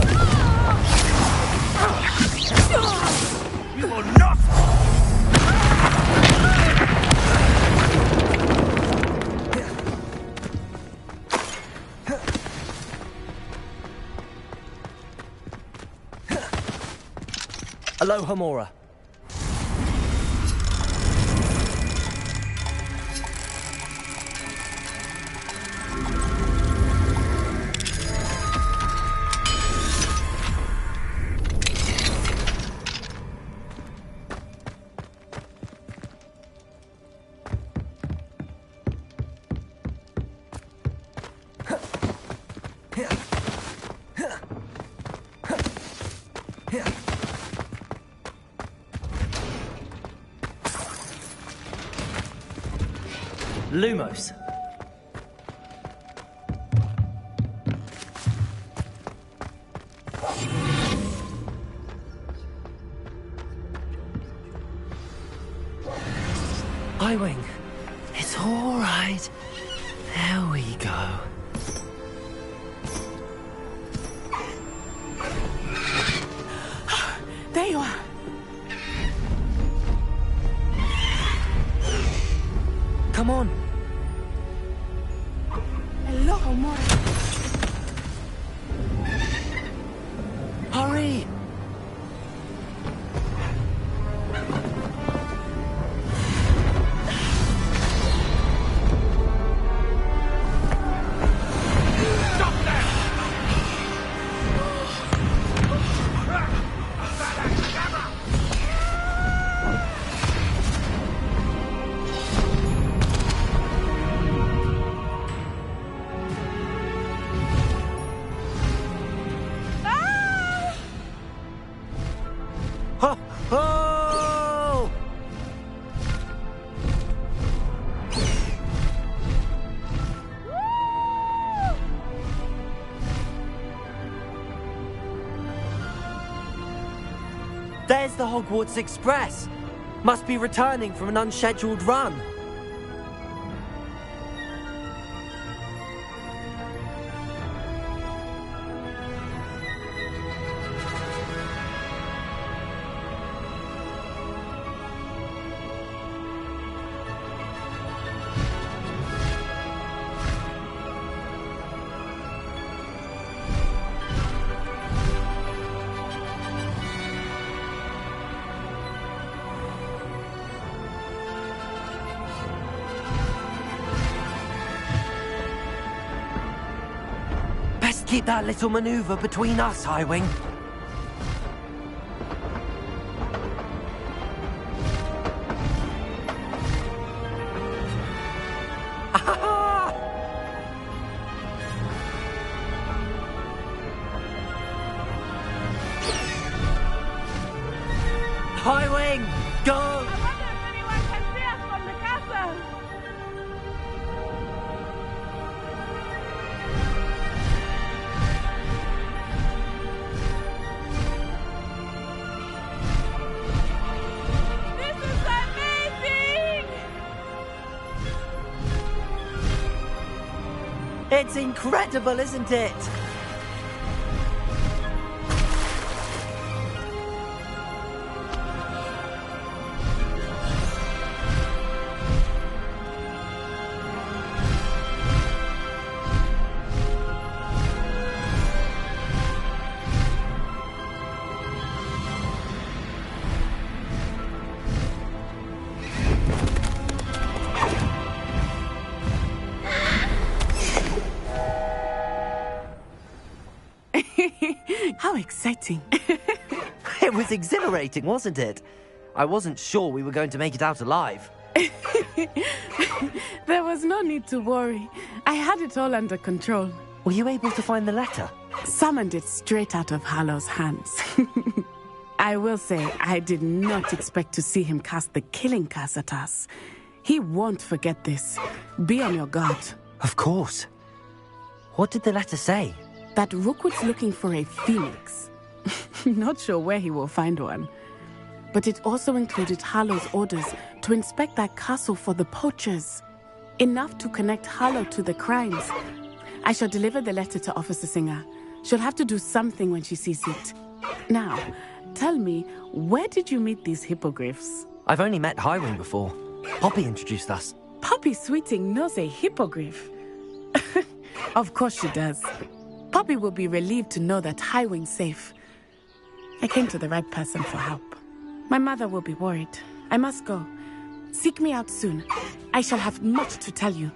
You will not! Alohomora. Lumos. I-Wing. It's all right. There we go. There you are. Come on. Hello, Mora. Where's the Hogwarts Express? Must be returning from an unscheduled run. Best keep that little maneuver between us, Highwing. Highwing, go! It's incredible, isn't it? How exciting. It was exhilarating, wasn't it? I wasn't sure we were going to make it out alive. There was no need to worry. I had it all under control. Were you able to find the letter? Summoned it straight out of Hallow's hands. I will say, I did not expect to see him cast the killing curse at us. He won't forget this. Be on your guard. Of course. What did the letter say? That Rookwood's looking for a phoenix. Not sure where he will find one. But it also included Hallow's orders to inspect that castle for the poachers. Enough to connect Hallow to the crimes. I shall deliver the letter to Officer Singer. She'll have to do something when she sees it. Now, tell me, where did you meet these hippogriffs? I've only met Highwing before. Poppy introduced us. Poppy Sweeting knows a hippogriff. Of course she does. Poppy will be relieved to know that Highwing's safe. I came to the right person for help. My mother will be worried. I must go. Seek me out soon. I shall have much to tell you.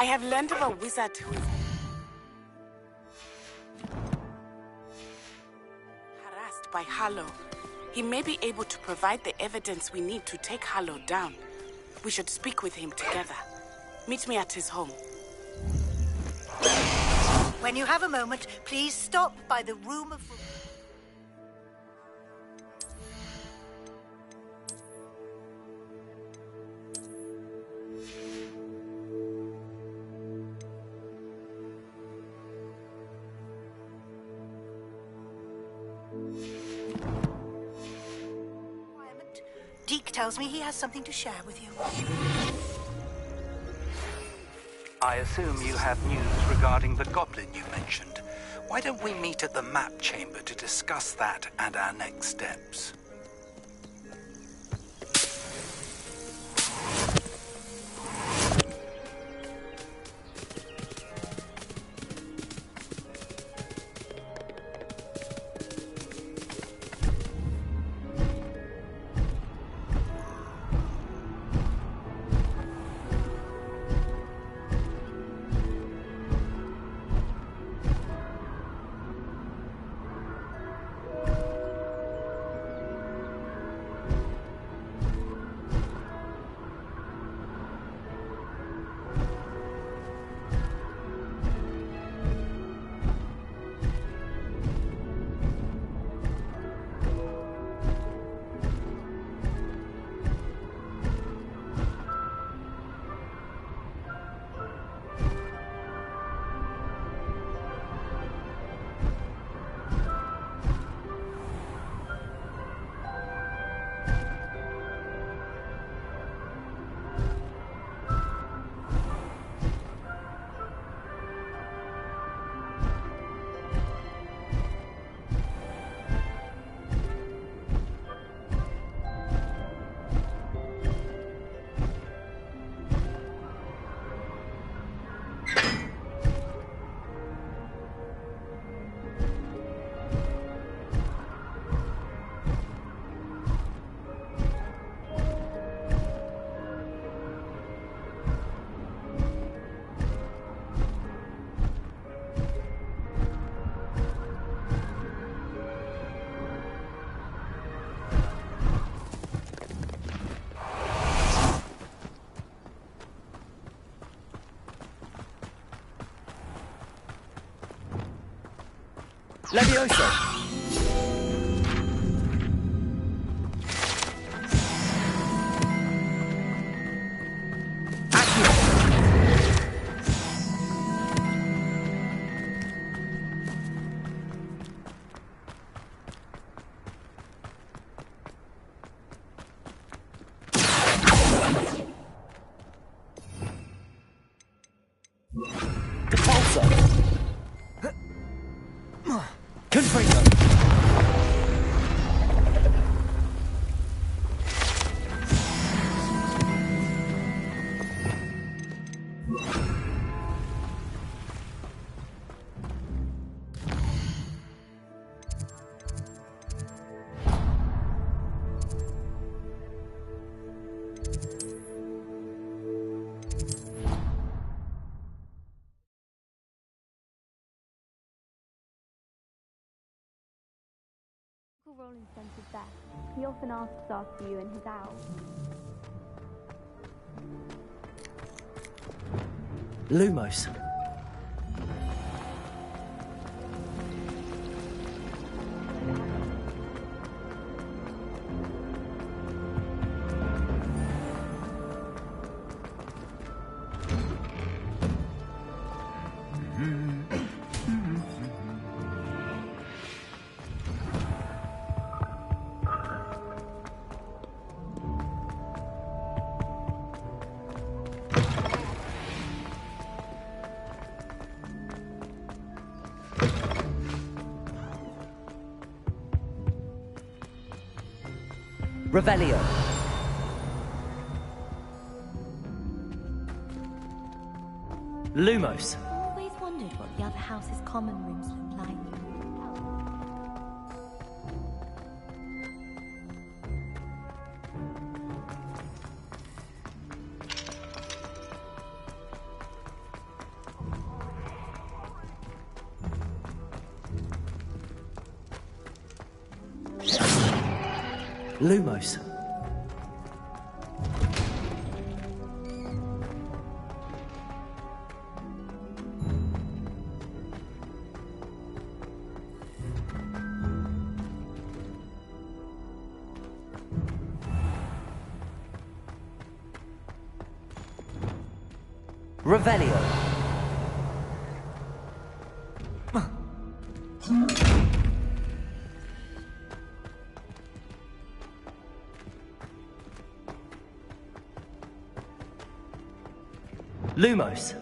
I have learned of a wizard who is harassed by Hallow. He may be able to provide the evidence we need to take Hallow down. We should speak with him together. Meet me at his home. When you have a moment, please stop by the room of... Deke tells me he has something to share with you. I assume you have news regarding the goblin you mentioned. Why don't we meet at the map chamber to discuss that and our next steps? Levioso! Roland senses death. He often asks after you in his owl. Lumos. Revelio. Lumos. I've always wondered what the other house's common rooms look like. Lumos. Revelio. Lumos.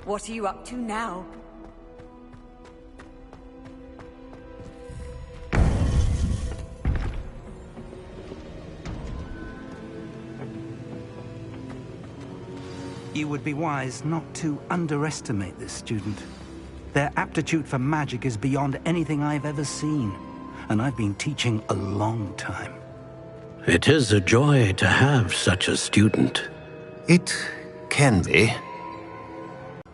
What are you up to now? You would be wise not to underestimate this student. Their aptitude for magic is beyond anything I've ever seen, and I've been teaching a long time. It is a joy to have such a student. It can be.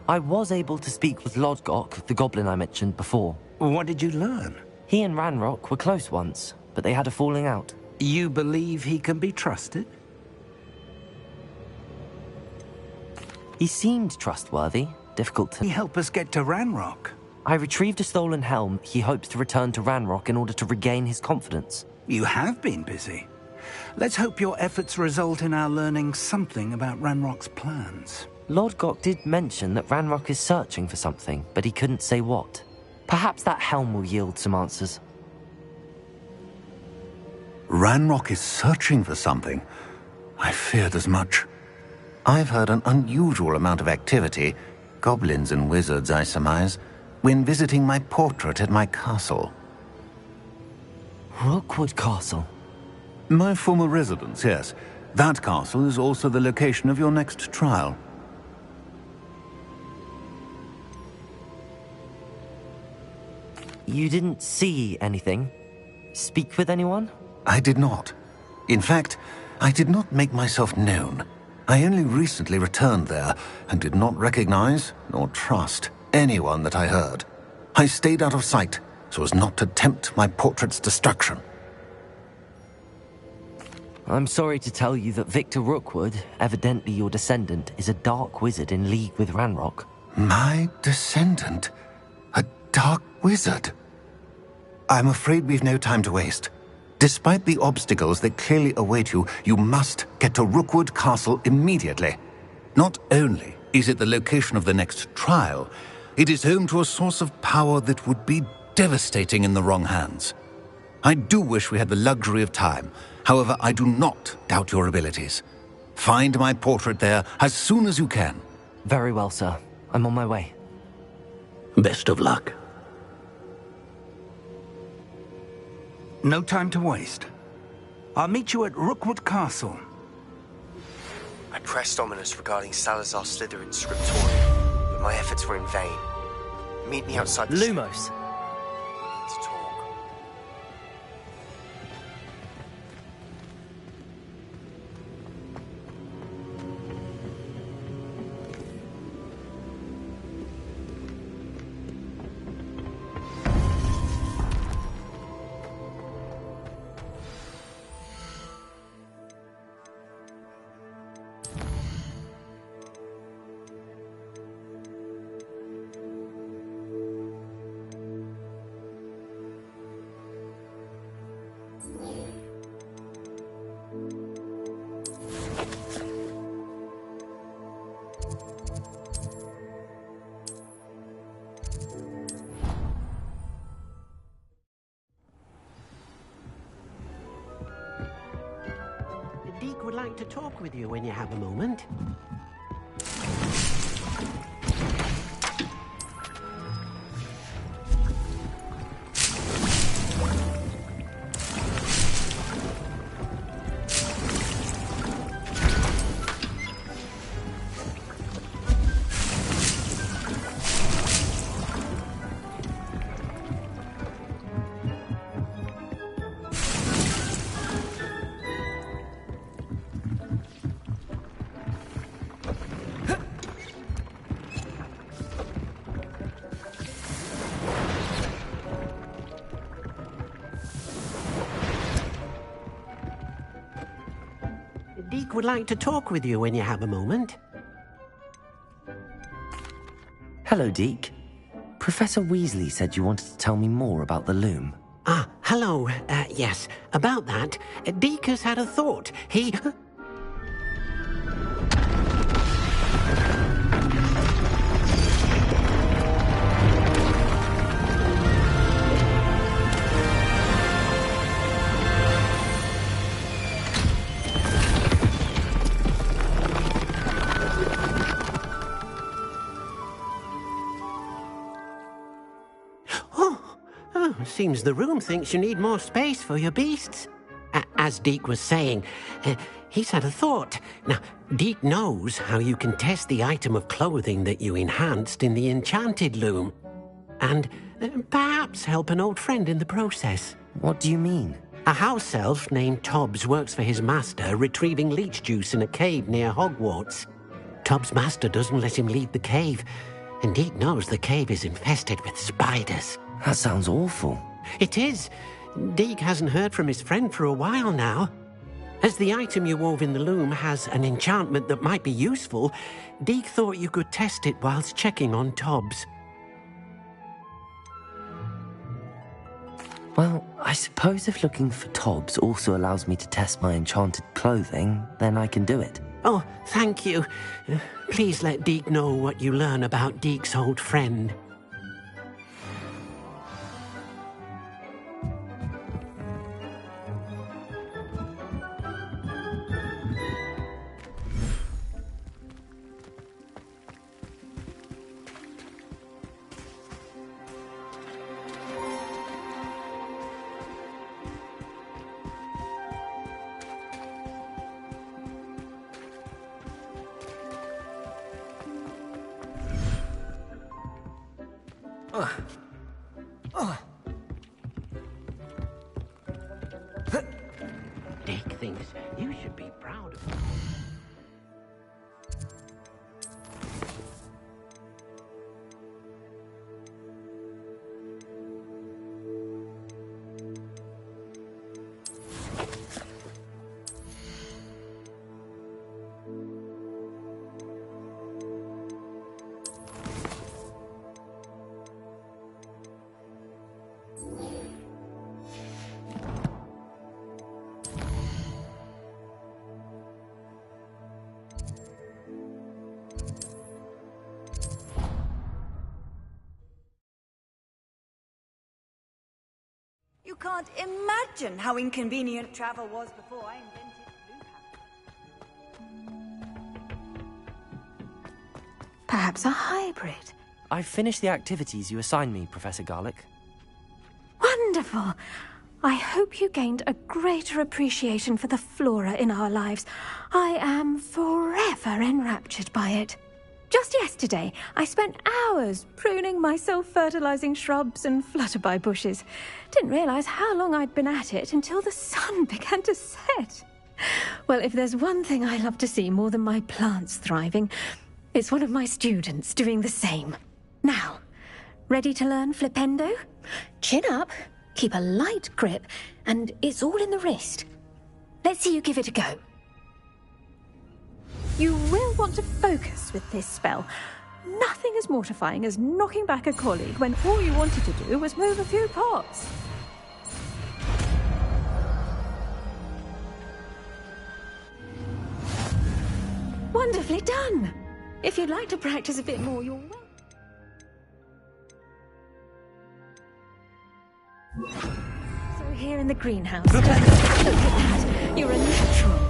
I was able to speak with Lodgok, the goblin I mentioned before. What did you learn? He and Ranrock were close once, but they had a falling out. You believe he can be trusted? He seemed trustworthy, difficult to... Can he help us get to Ranrock? I retrieved a stolen helm. He hopes to return to Ranrock in order to regain his confidence. You have been busy. Let's hope your efforts result in our learning something about Ranrock's plans. Lodgok did mention that Ranrock is searching for something, but he couldn't say what. Perhaps that helm will yield some answers. Ranrock is searching for something. I feared as much. I've heard an unusual amount of activity, goblins and wizards, I surmise, when visiting my portrait at my castle. Rookwood Castle? My former residence, yes. That castle is also the location of your next trial. You didn't see anything? Speak with anyone? I did not. In fact, I did not make myself known. I only recently returned there and did not recognize nor trust anyone that I heard. I stayed out of sight so as not to tempt my portrait's destruction. I'm sorry to tell you that Victor Rookwood, evidently your descendant, is a dark wizard in league with Ranrock. My descendant? A dark wizard? I'm afraid we've no time to waste. Despite the obstacles that clearly await you, you must get to Rookwood Castle immediately. Not only is it the location of the next trial, it is home to a source of power that would be devastating in the wrong hands. I do wish we had the luxury of time. However, I do not doubt your abilities. Find my portrait there as soon as you can. Very well, sir. I'm on my way. Best of luck. No time to waste. I'll meet you at Rookwood Castle. I pressed Ominous regarding Salazar Slytherin's scriptorium, but my efforts were in vain. Meet me outside the... Lumos! To talk. Deek would like to talk with you when you have a moment. Deek would like to talk with you when you have a moment. Hello, Deke. Professor Weasley said you wanted to tell me more about the loom. Ah, hello. Yes, about that. Deek has had a thought. He... Seems the room thinks you need more space for your beasts. As Deek was saying, he's had a thought. Now, Deek knows how you can test the item of clothing that you enhanced in the enchanted loom. And perhaps help an old friend in the process. What do you mean? A house elf named Tobbs works for his master, retrieving leech juice in a cave near Hogwarts. Tobbs' master doesn't let him leave the cave, and Deek knows the cave is infested with spiders. That sounds awful. It is. Deek hasn't heard from his friend for a while now. As the item you wove in the loom has an enchantment that might be useful, Deek thought you could test it whilst checking on Tobbs. Well, I suppose if looking for Tobbs also allows me to test my enchanted clothing, then I can do it. Oh, thank you. Please let Deek know what you learn about Deek's old friend. Deek thinks you should be proud of him. You can't imagine how inconvenient travel was before I invented Perhaps a hybrid. I've finished the activities you assigned me, Professor Garlick. Wonderful. I hope you gained a greater appreciation for the flora in our lives. I am forever enraptured by it. Just yesterday, I spent hours pruning my self-fertilizing shrubs and flutterby bushes. Didn't realize how long I'd been at it until the sun began to set. Well, if there's one thing I love to see more than my plants thriving, it's one of my students doing the same. Now, ready to learn Flipendo? Chin up, keep a light grip, and it's all in the wrist. Let's see you give it a go. You will want to focus with this spell. Nothing as mortifying as knocking back a colleague when all you wanted to do was move a few pots. Wonderfully done! If you'd like to practice a bit more, you're welcome. So here in the greenhouse, look at that! You're a natural.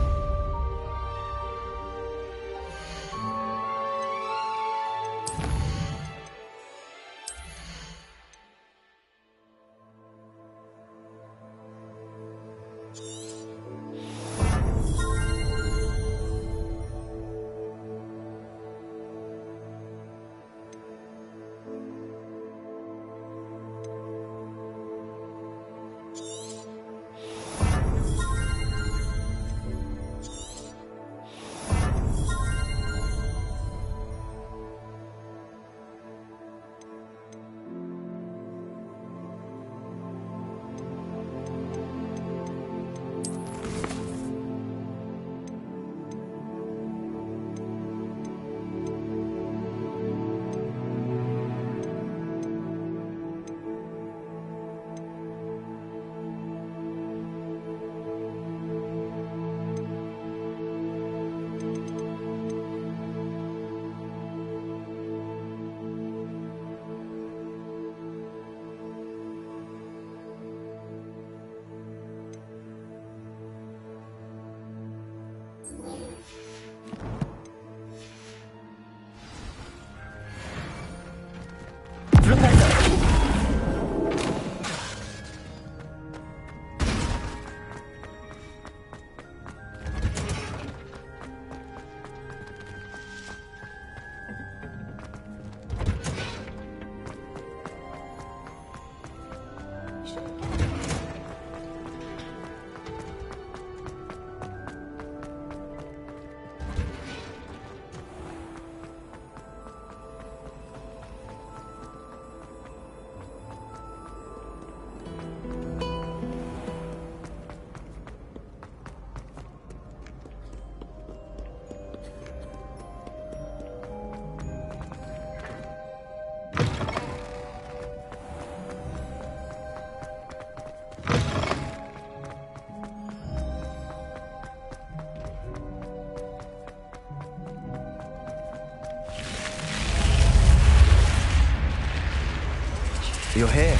You're here.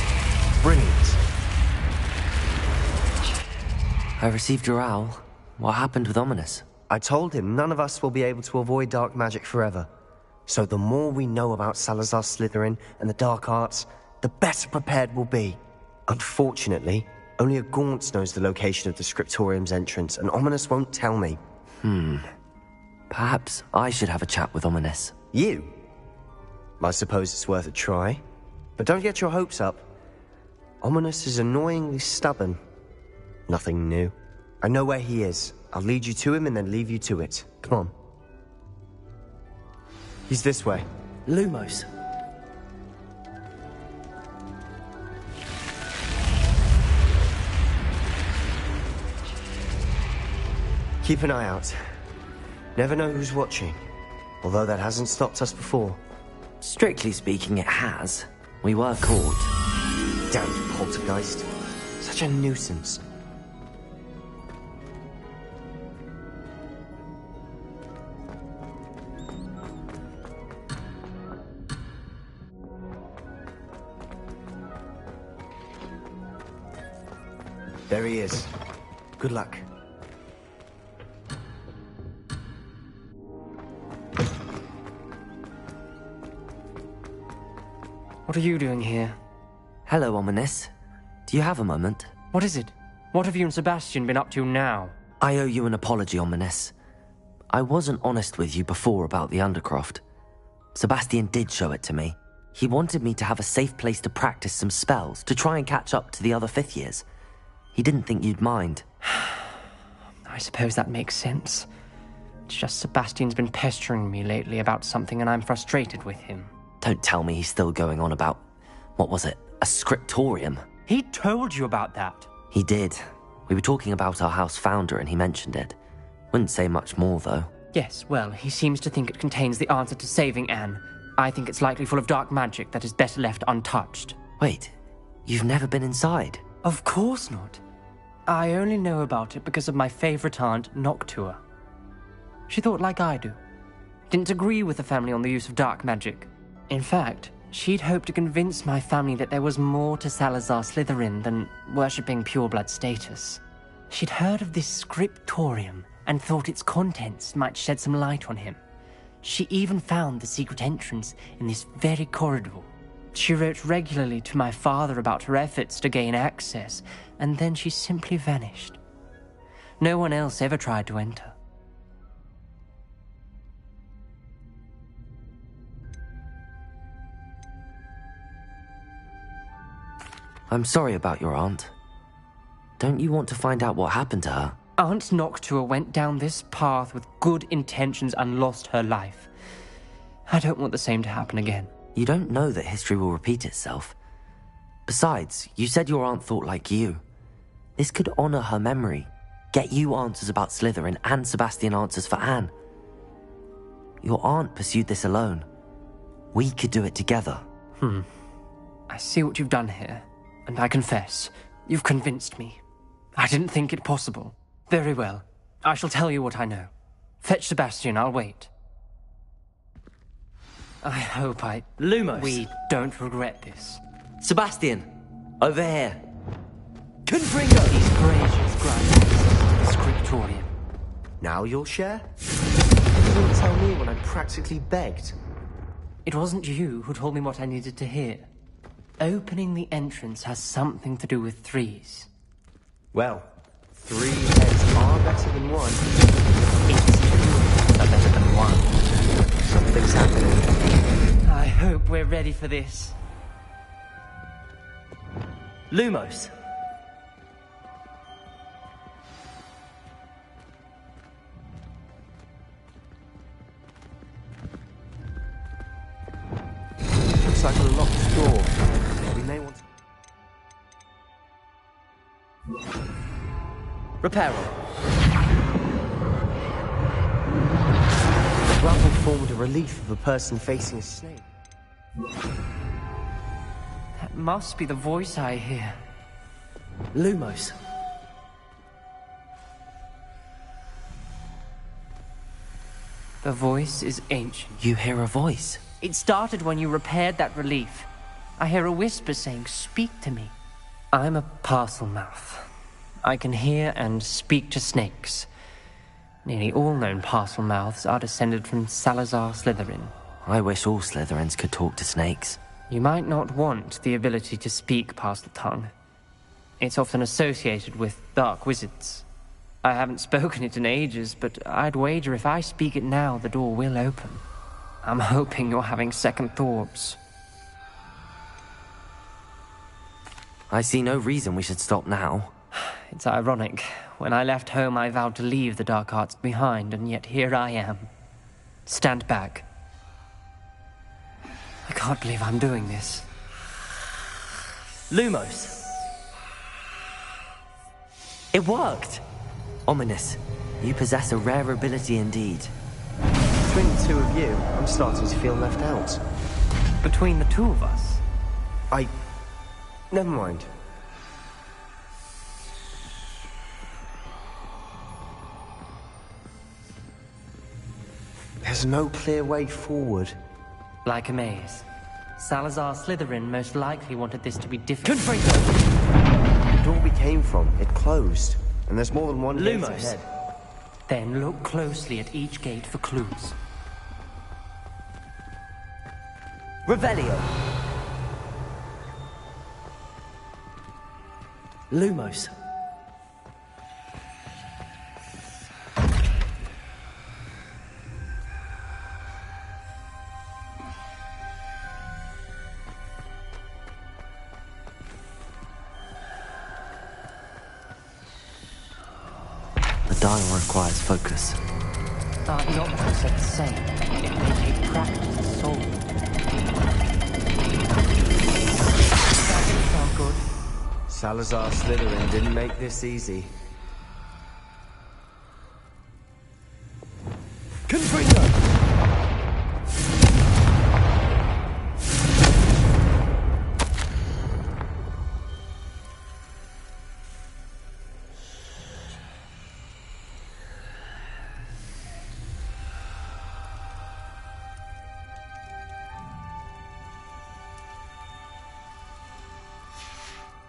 Brilliant. I received your owl. What happened with Ominous? I told him none of us will be able to avoid dark magic forever. So the more we know about Salazar Slytherin and the dark arts, the better prepared we'll be. Unfortunately, only a Gaunt knows the location of the Scriptorium's entrance, and Ominous won't tell me. Perhaps I should have a chat with Ominous. You? I suppose it's worth a try. But don't get your hopes up. Ominous is annoyingly stubborn. Nothing new. I know where he is. I'll lead you to him and then leave you to it. Come on. He's this way. Lumos. Keep an eye out. Never know who's watching. Although that hasn't stopped us before. Strictly speaking, it has. We were caught. Damn poltergeist. Such a nuisance. There he is. Good luck. What are you doing here? Hello, Ominous. Do you have a moment? What is it? What have you and Sebastian been up to now? I owe you an apology, Ominous. I wasn't honest with you before about the Undercroft. Sebastian did show it to me. He wanted me to have a safe place to practice some spells, to try and catch up to the other 5th years. He didn't think you'd mind. I suppose that makes sense. It's just Sebastian's been pestering me lately about something and I'm frustrated with him. Don't tell me he's still going on about, what was it, a scriptorium? He told you about that. He did. We were talking about our house founder and he mentioned it. Wouldn't say much more, though. Yes, well, he seems to think it contains the answer to saving Anne. I think it's likely full of dark magic that is better left untouched. Wait, you've never been inside? Of course not. I only know about it because of my favorite aunt, Noctua. She thought like I do. Didn't agree with the family on the use of dark magic. In fact, she'd hoped to convince my family that there was more to Salazar Slytherin than worshipping pureblood status. She'd heard of this scriptorium and thought its contents might shed some light on him. She even found the secret entrance in this very corridor. She wrote regularly to my father about her efforts to gain access, and then she simply vanished. No one else ever tried to enter. I'm sorry about your aunt. Don't you want to find out what happened to her? Aunt Noctua went down this path with good intentions and lost her life. I don't want the same to happen again. You don't know that history will repeat itself. Besides, you said your aunt thought like you. This could honor her memory, get you answers about Slytherin and Sebastian answers for Anne. Your aunt pursued this alone. We could do it together. I see what you've done here, and I confess, you've convinced me. I didn't think it possible. Very well. I shall tell you what I know. Fetch Sebastian, I'll wait. I hope Lumos! we don't regret this. Sebastian! Over here! Confringo! He's gracious granted to the scriptorium. Now you'll share? You didn't tell me when I practically begged. It wasn't you who told me what I needed to hear. Opening the entrance has something to do with threes. Well, 3 heads are better than 1. It's 2 are better than 1. Something's happening. I hope we're ready for this. Lumos! Looks like a locked door. We may want to... Reparo. The gravel formed a relief of a person facing a snake. That must be the voice I hear. Lumos. The voice is ancient. You hear a voice? It started when you repaired that relief. I hear a whisper saying, "Speak to me." I'm a parcel mouth. I can hear and speak to snakes. Nearly all known parcel mouths are descended from Salazar Slytherin. I wish all Slytherins could talk to snakes. You might not want the ability to speak parcel tongue. It's often associated with dark wizards. I haven't spoken it in ages, but I'd wager if I speak it now, the door will open. I'm hoping you're having second thoughts. I see no reason we should stop now. It's ironic. When I left home, I vowed to leave the dark arts behind, and yet here I am. Stand back. I can't believe I'm doing this. Lumos! It worked! Ominous, you possess a rare ability indeed. Between the two of you, I'm starting to feel left out. Between the two of us? Never mind. There's no clear way forward. Like a maze. Salazar Slytherin most likely wanted this to be difficult. Confringo! door we came from, it closed. And there's more than one gate Lumos. ahead. Then look closely at each gate for clues. Revelio. Lumos. The dial requires focus. Our doctor said the same. It may take practice to solve it. That didn't sound good. Salazar Slytherin didn't make this easy. Confringo!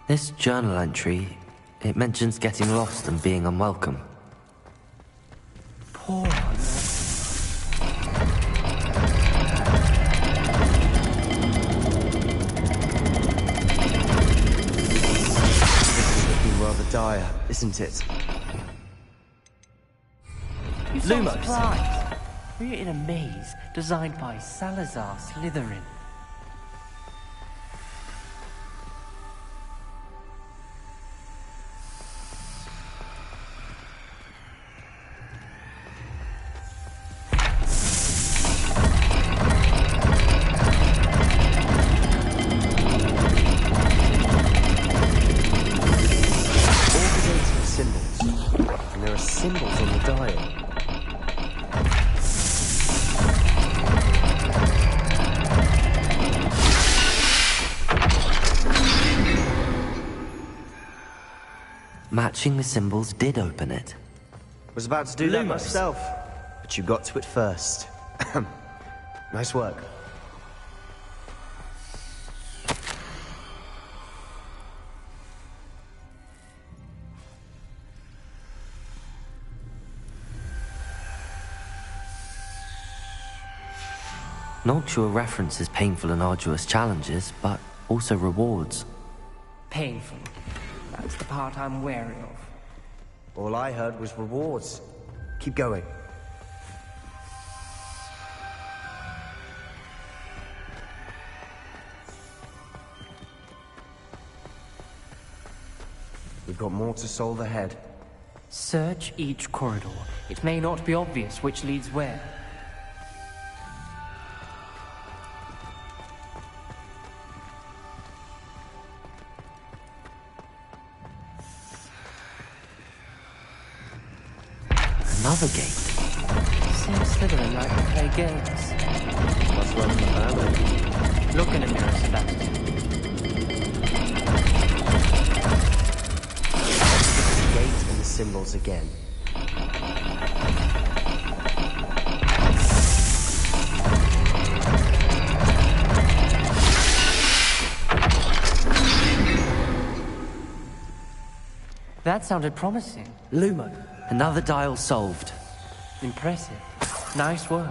This journal entry, it mentions getting lost and being unwelcome. Poor Honor. This is looking rather dire, isn't it? You sound Lumos. surprised. We're in a maze designed by Salazar Slytherin. Symbols on the dial. Matching the symbols did open it. Was about to do that Lumos. myself, but you got to it first. Nice work. Noctua references painful and arduous challenges, but also rewards. Painful. That's the part I'm wary of. All I heard was rewards. Keep going. We've got more to solve ahead. Search each corridor. It may not be obvious which leads where. Another gate. Seems Slytherin like to play games. Must run in the family. Look in a mirror, Sebastian. The gate and the symbols again. That sounded promising. Lumo. Another dial solved. Impressive. Nice work.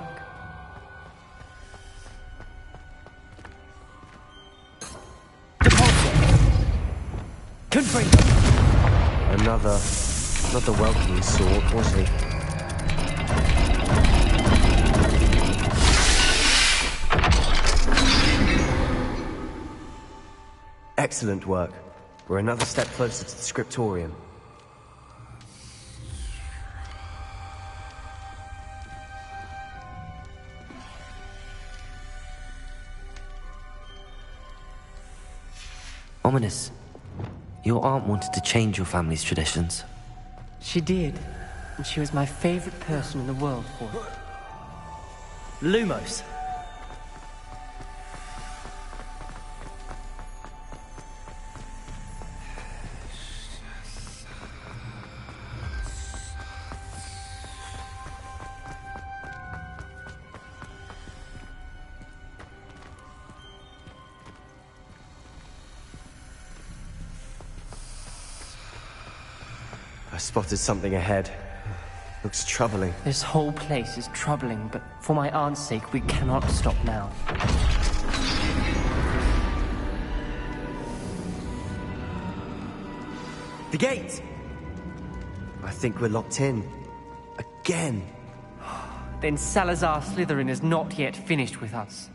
Confringo. Another. Not the welcoming sword, was he? Excellent work. We're another step closer to the scriptorium. Ominous. Your aunt wanted to change your family's traditions. She did. And she was my favorite person in the world for it. Lumos. I spotted something ahead. Looks troubling. This whole place is troubling, but for my aunt's sake, we cannot stop now. The gate! I think we're locked in. Again. Then Salazar Slytherin is not yet finished with us.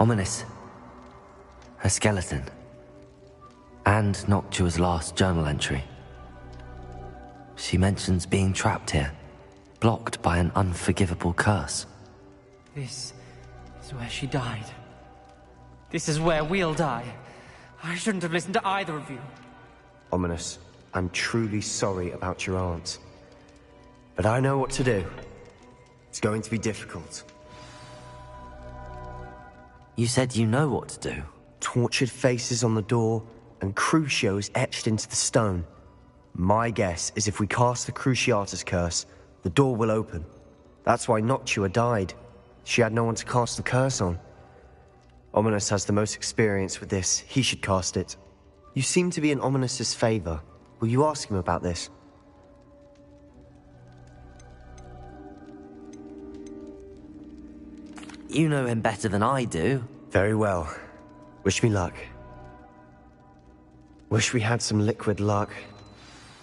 Ominous. Her skeleton. And Noctua's last journal entry. She mentions being trapped here, blocked by an unforgivable curse. This is where she died. This is where we'll die. I shouldn't have listened to either of you. Ominous, I'm truly sorry about your aunt. But I know what to do. It's going to be difficult. You said you know what to do. Tortured faces on the door, and Crucios etched into the stone. My guess is if we cast the Cruciatus curse, the door will open. That's why Noctua died. She had no one to cast the curse on. Ominous has the most experience with this. He should cast it. You seem to be in Ominous's favor. Will you ask him about this? You know him better than I do. Very well. Wish me luck. Wish we had some liquid luck.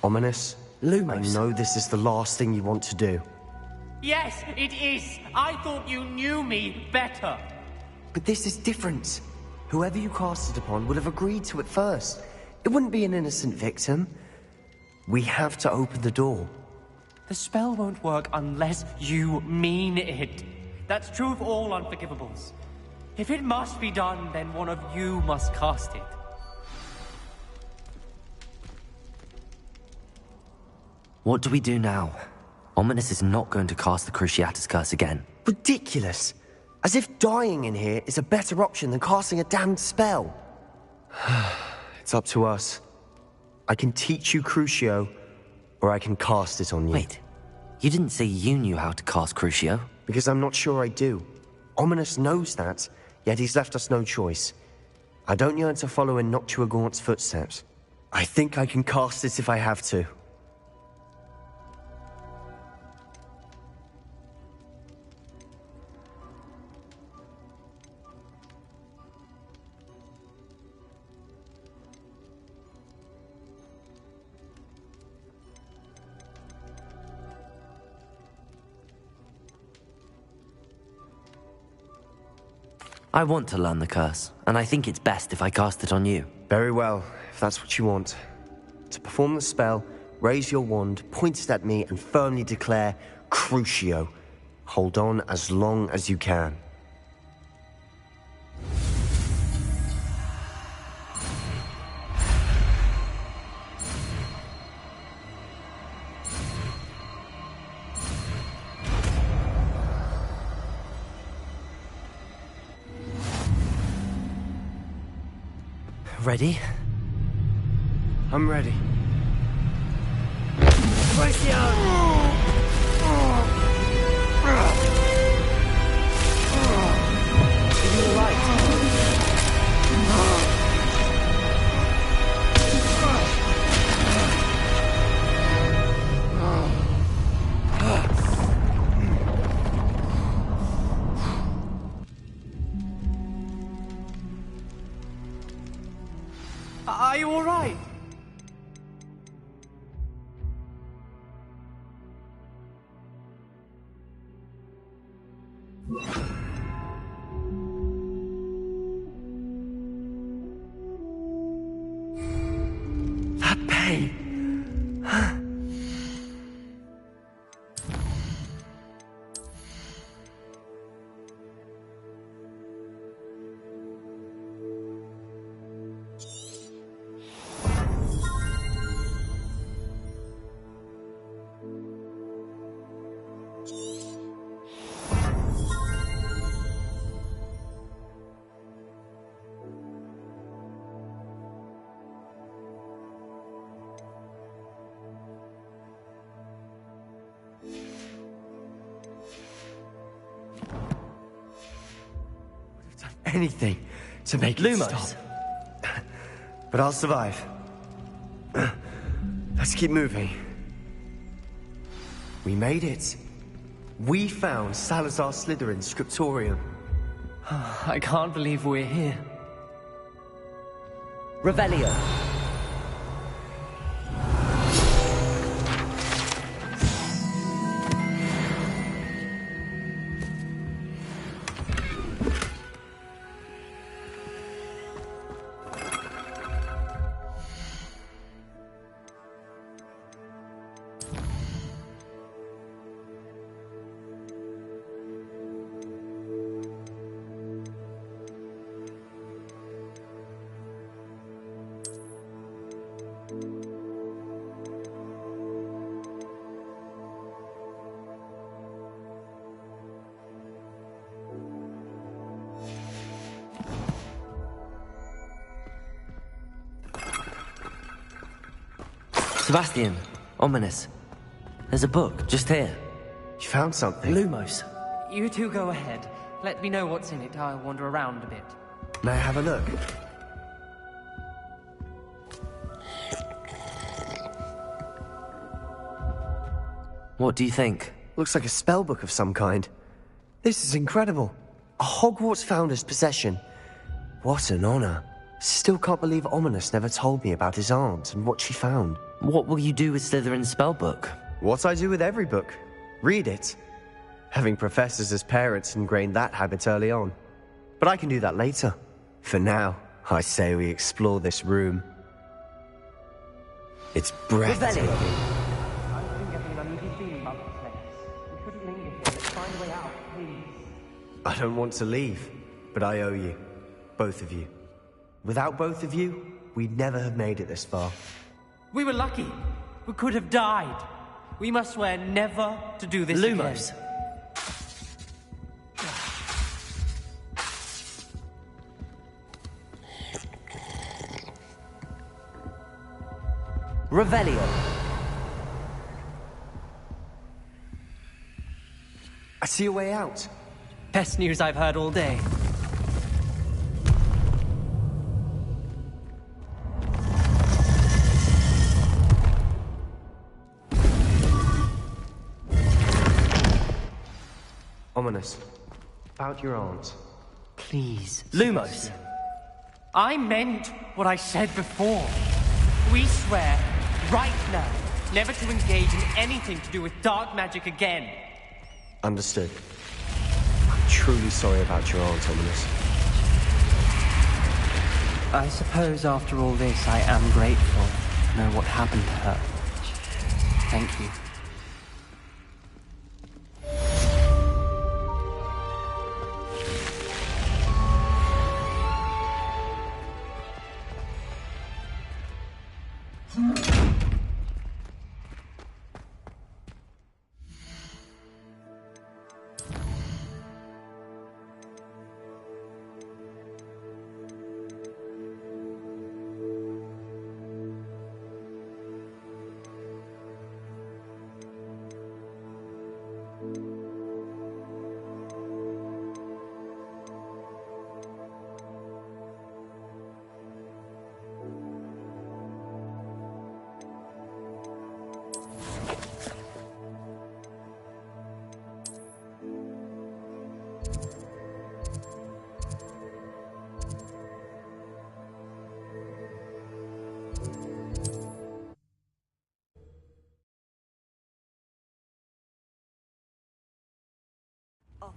Ominous, Lumos. I know this is the last thing you want to do. Yes, it is. I thought you knew me better. But this is different. Whoever you cast it upon would have agreed to it first. It wouldn't be an innocent victim. We have to open the door. The spell won't work unless you mean it. That's true of all unforgivables. If it must be done, then one of you must cast it. What do we do now? Ominous is not going to cast the Cruciatus curse again. Ridiculous. As if dying in here is a better option than casting a damned spell. It's up to us. I can teach you Crucio, or I can cast it on you. Wait, you didn't say you knew how to cast Crucio? Because I'm not sure I do. Ominous knows that, yet he's left us no choice. I don't yearn to follow in Noctua Gaunt's footsteps. I think I can cast it if I have to. I want to learn the curse, and I think it's best if I cast it on you. Very well, if that's what you want. To perform the spell, raise your wand, point it at me, and firmly declare, Crucio. Hold on as long as you can. Ready? I'm ready. Are you all right? anything to make it stop. But I'll survive. Let's keep moving. We made it. We found Salazar Slytherin's scriptorium. I can't believe we're here. Revelio. Sebastian, ominous. There's a book, just here. You found something? Lumos. You two go ahead. Let me know what's in it. I'll wander around a bit. May I have a look? What do you think? Looks like a spellbook of some kind. This is incredible. A Hogwarts founder's possession. What an honor. Still can't believe Ominous never told me about his aunt and what she found. What will you do with Slytherin's spellbook? What I do with every book. Read it. Having professors as parents ingrained that habit early on. But I can do that later. For now, I say we explore this room. It's breathtaking. I've been getting an uneasy feeling about this place. We couldn't linger here. Let's find a way out, please. I don't want to leave, but I owe you. Both of you. Without both of you, we'd never have made it this far. We were lucky. We could have died. We must swear never to do this Lumos. again. Revelio. I see a way out. Best news I've heard all day. Ominous. About your aunt. Please. Lumos. I meant what I said before. We swear, right now, never to engage in anything to do with dark magic again. Understood. I'm truly sorry about your aunt, Ominous. I suppose after all this, I am grateful to know what happened to her. Thank you.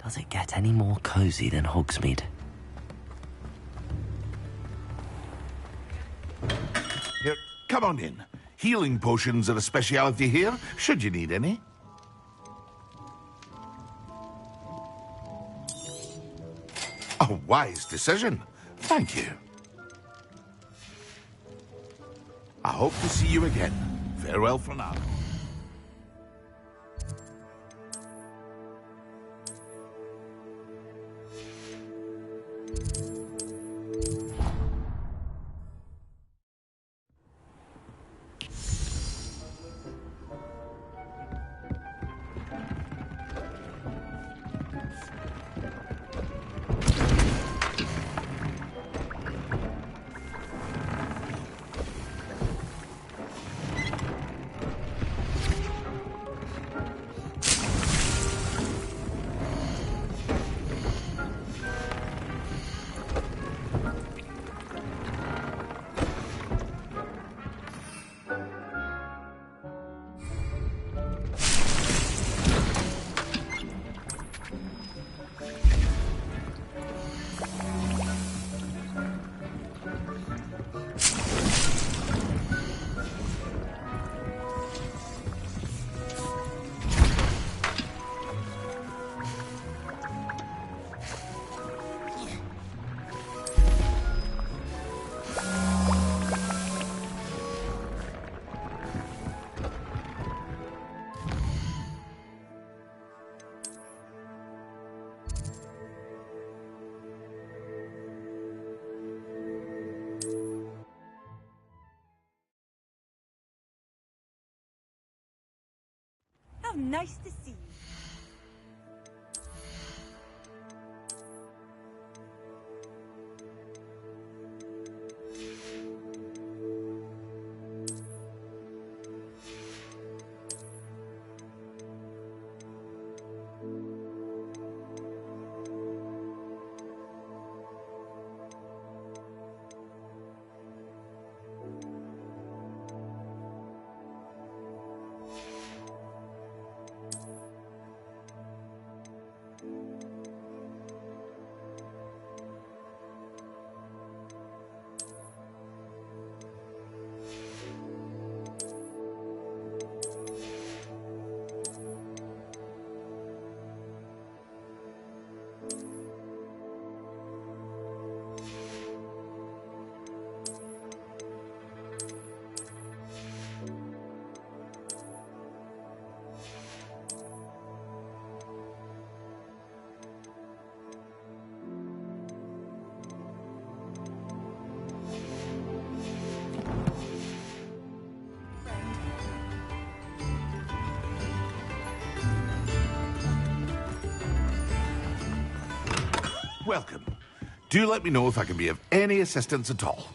Does it get any more cozy than Hogsmeade? Here, come on in. Healing potions are a speciality here, should you need any. A wise decision. Thank you. I hope to see you again. Farewell for now. How nice to see you. Welcome. Do let me know if I can be of any assistance at all.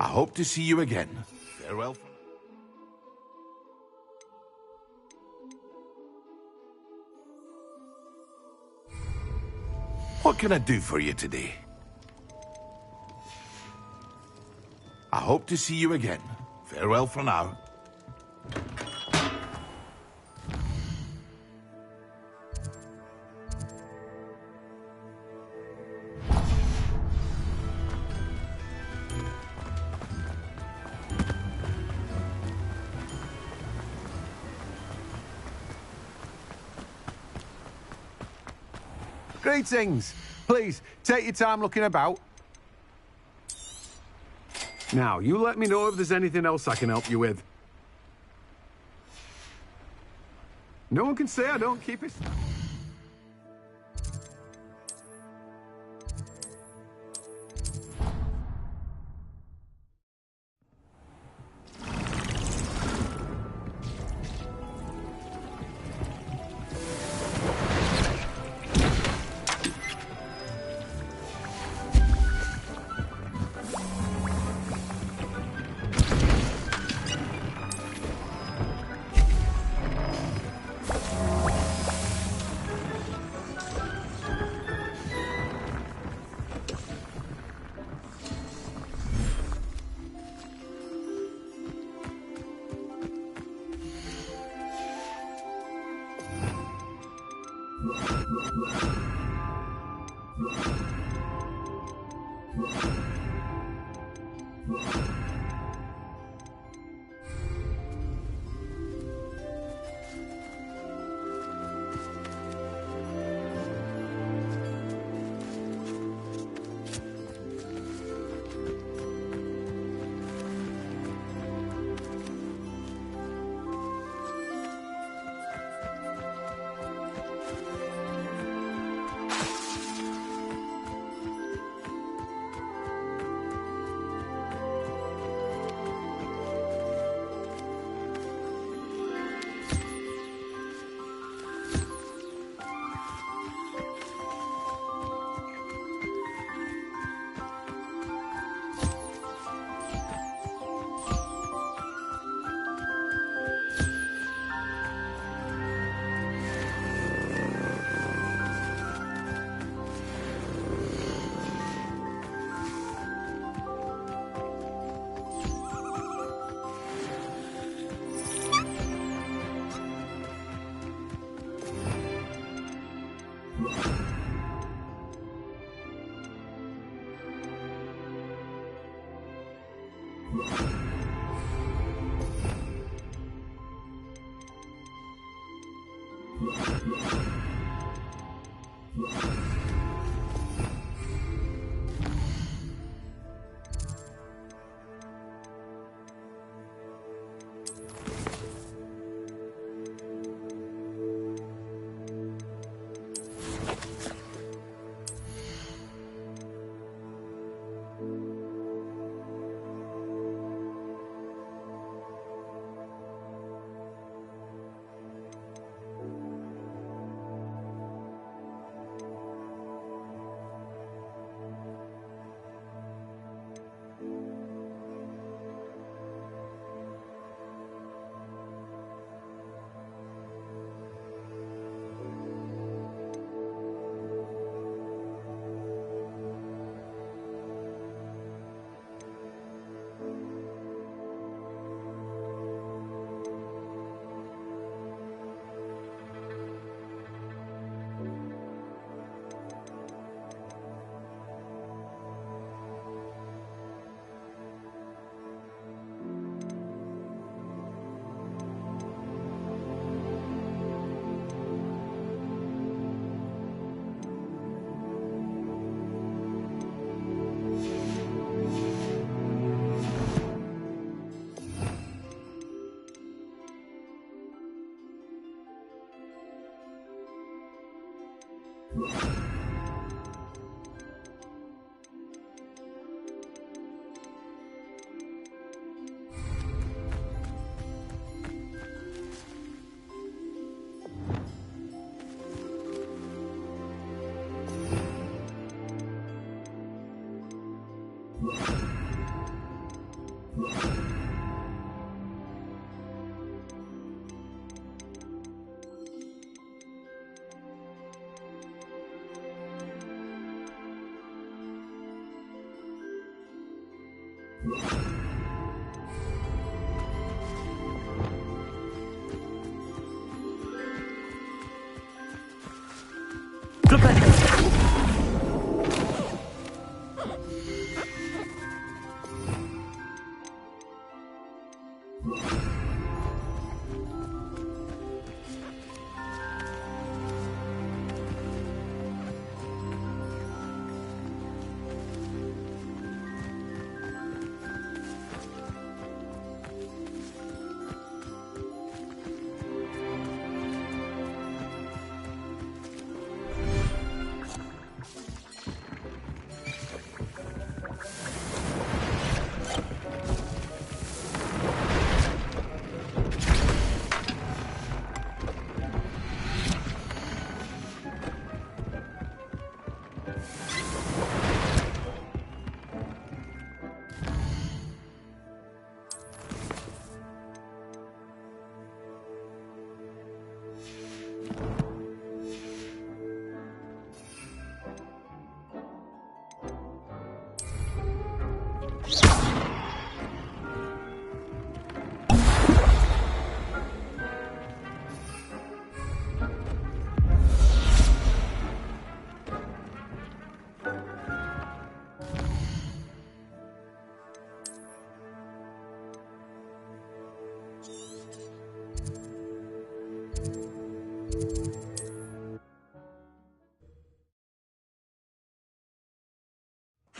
I hope to see you again. Farewell. What can I do for you today? I hope to see you again. Farewell for now. Greetings. Please, take your time looking about. Now, you let me know if there's anything else I can help you with. No one can say I don't keep it.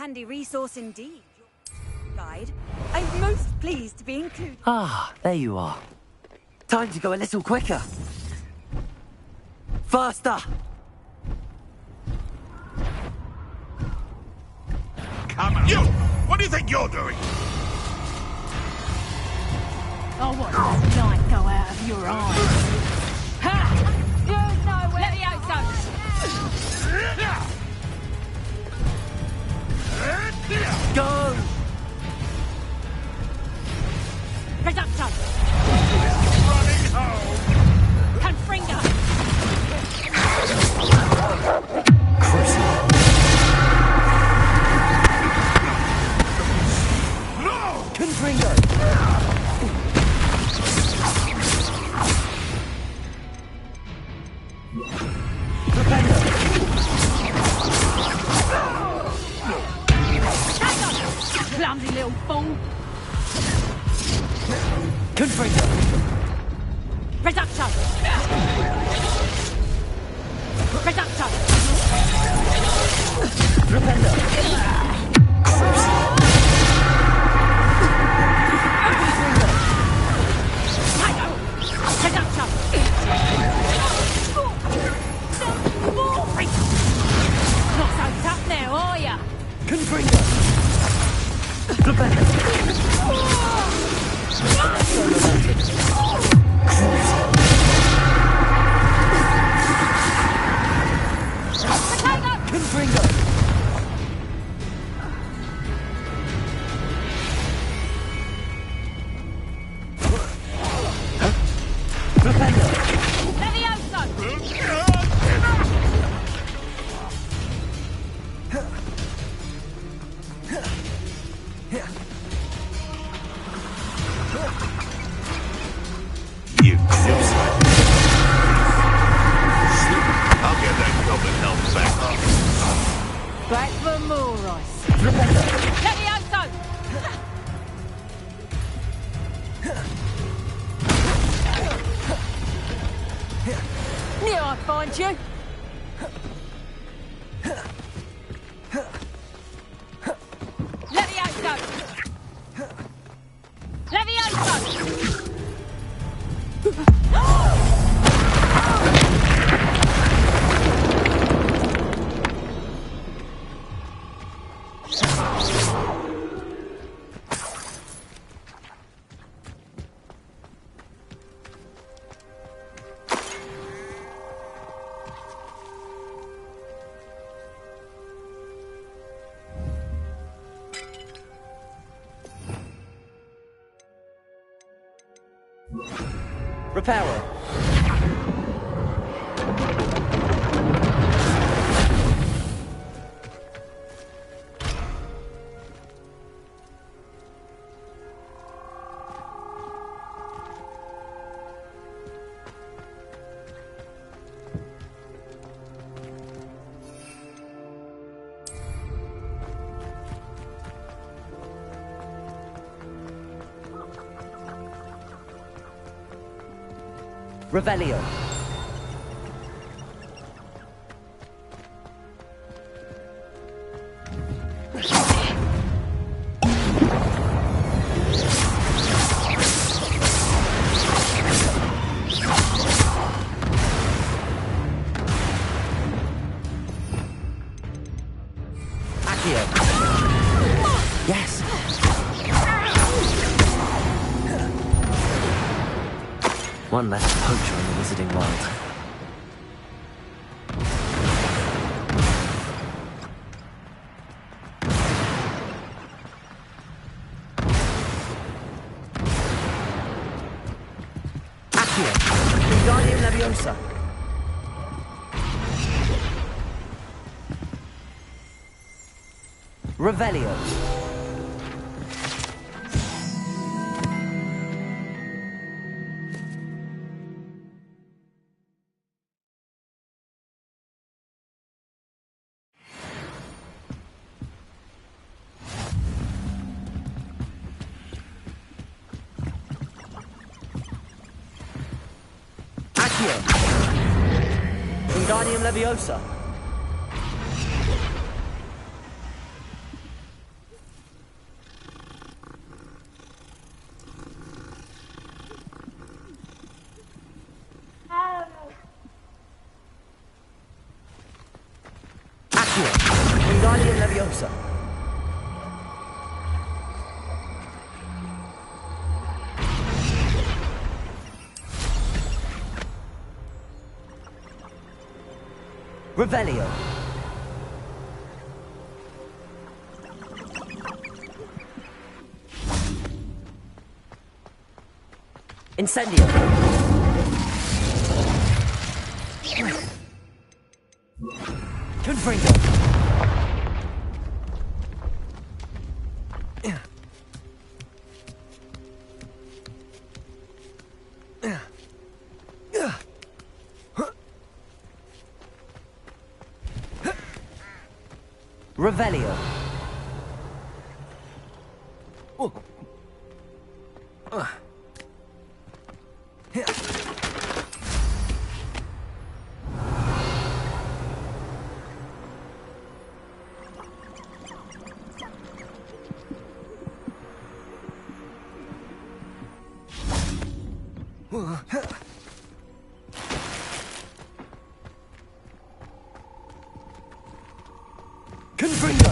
Handy resource indeed. Your guide. I'm most pleased to be included. Ah, there you are. Time to go a little quicker. Faster! Come on. You! What do you think you're doing? Oh, what does light go out of your eyes? Ha! You know where the Go! Reducto! Running home! Confringo! No! Confringo! Clumsy little fool! Confringo! Reducto! Reducto! Not so tough now, are ya? Confringo! Confringo! You I'll get that goblin help back up. Back for more ice. Levioso! Knew I'd find you. Levioso! Levioso! Reparo. Revelio. Accio. Yes. One less poacher in the wizarding world. Accio. Wingardium Leviosa. Revelio. Wingardium Leviosa. Accio. Wingardium Leviosa. Revelio. Incendio. Confringo. Revelio. Confringo!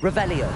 Revelio.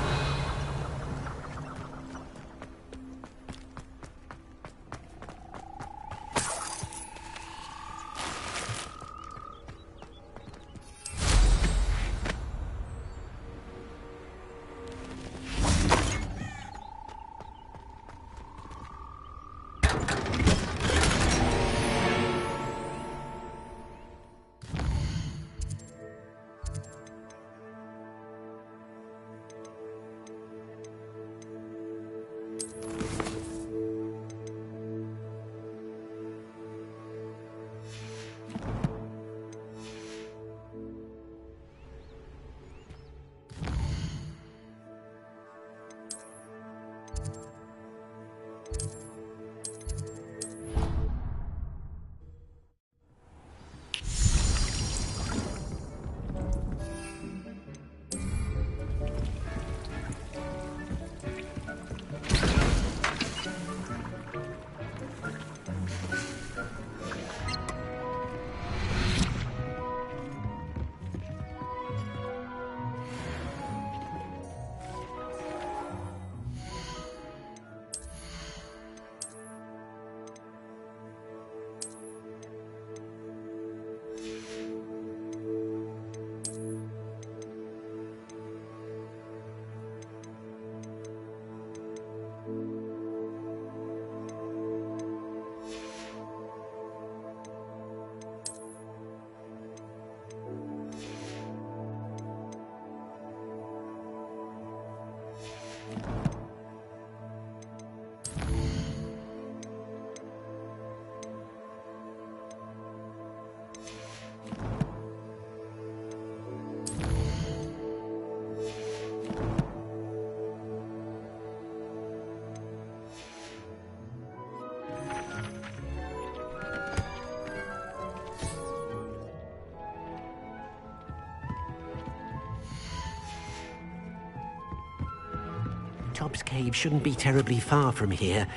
Tobbs Cave shouldn't be terribly far from here.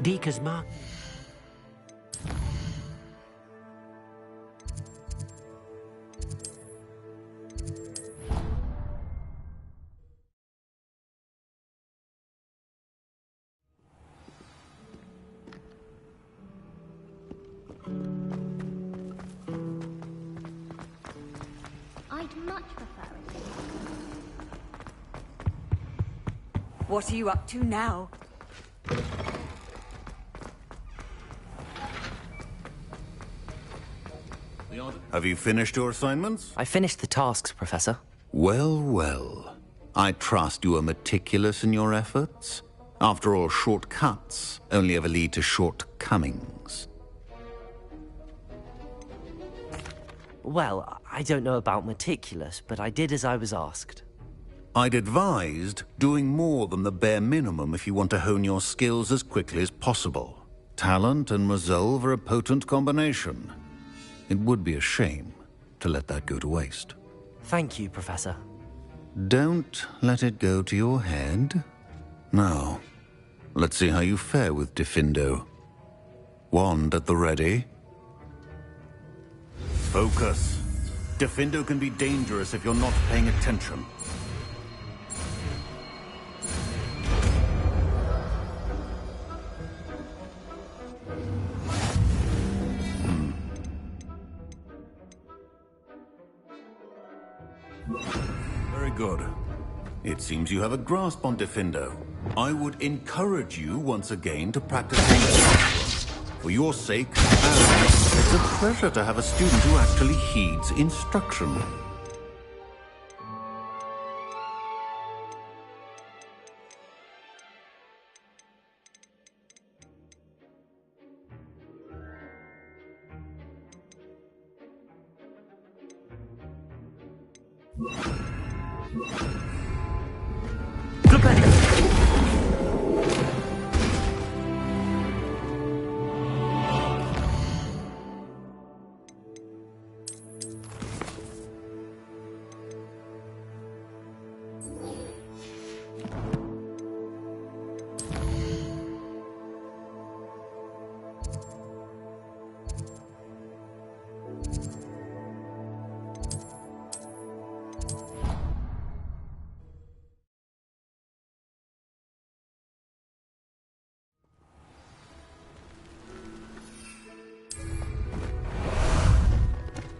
Deke has marked... I'd much prefer it. What are you up to now? Have you finished your assignments? I finished the tasks, Professor. Well, well. I trust you are meticulous in your efforts. After all, shortcuts only ever lead to shortcomings. Well, I don't know about meticulous, but I did as I was asked. I'd advised doing more than the bare minimum if you want to hone your skills as quickly as possible. Talent and resolve are a potent combination. It would be a shame to let that go to waste. Thank you, Professor. Don't let it go to your head. Now, let's see how you fare with Diffindo. Wand at the ready. Focus. Diffindo can be dangerous if you're not paying attention. Very good. It seems you have a grasp on Diffindo. I would encourage you once again to practice for your sake, and it's a pleasure to have a student who actually heeds instruction.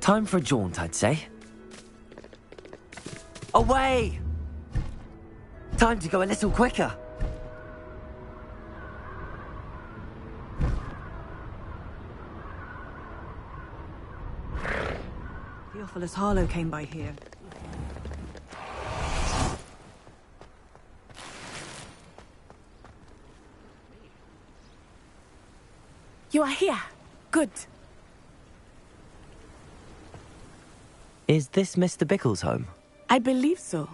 Time for a jaunt, I'd say. Away! Time to go a little quicker. Theophilus Harlow came by here. You are here. Good. Is this Mr. Bickle's home? I believe so.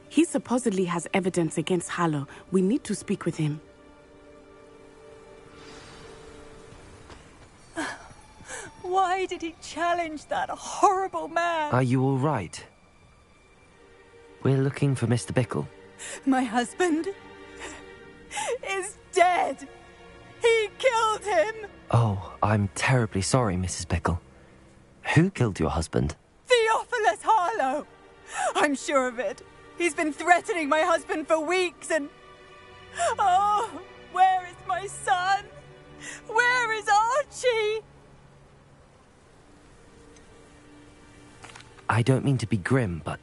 He supposedly has evidence against Harlow. We need to speak with him. Why did he challenge that horrible man? Are you all right? We're looking for Mr. Bickle. My husband is dead. He killed him. Oh, I'm terribly sorry, Mrs. Bickle. Who killed your husband? Theophilus Harlow! I'm sure of it. He's been threatening my husband for weeks and... Oh, where is my son? Where is Archie? I don't mean to be grim, but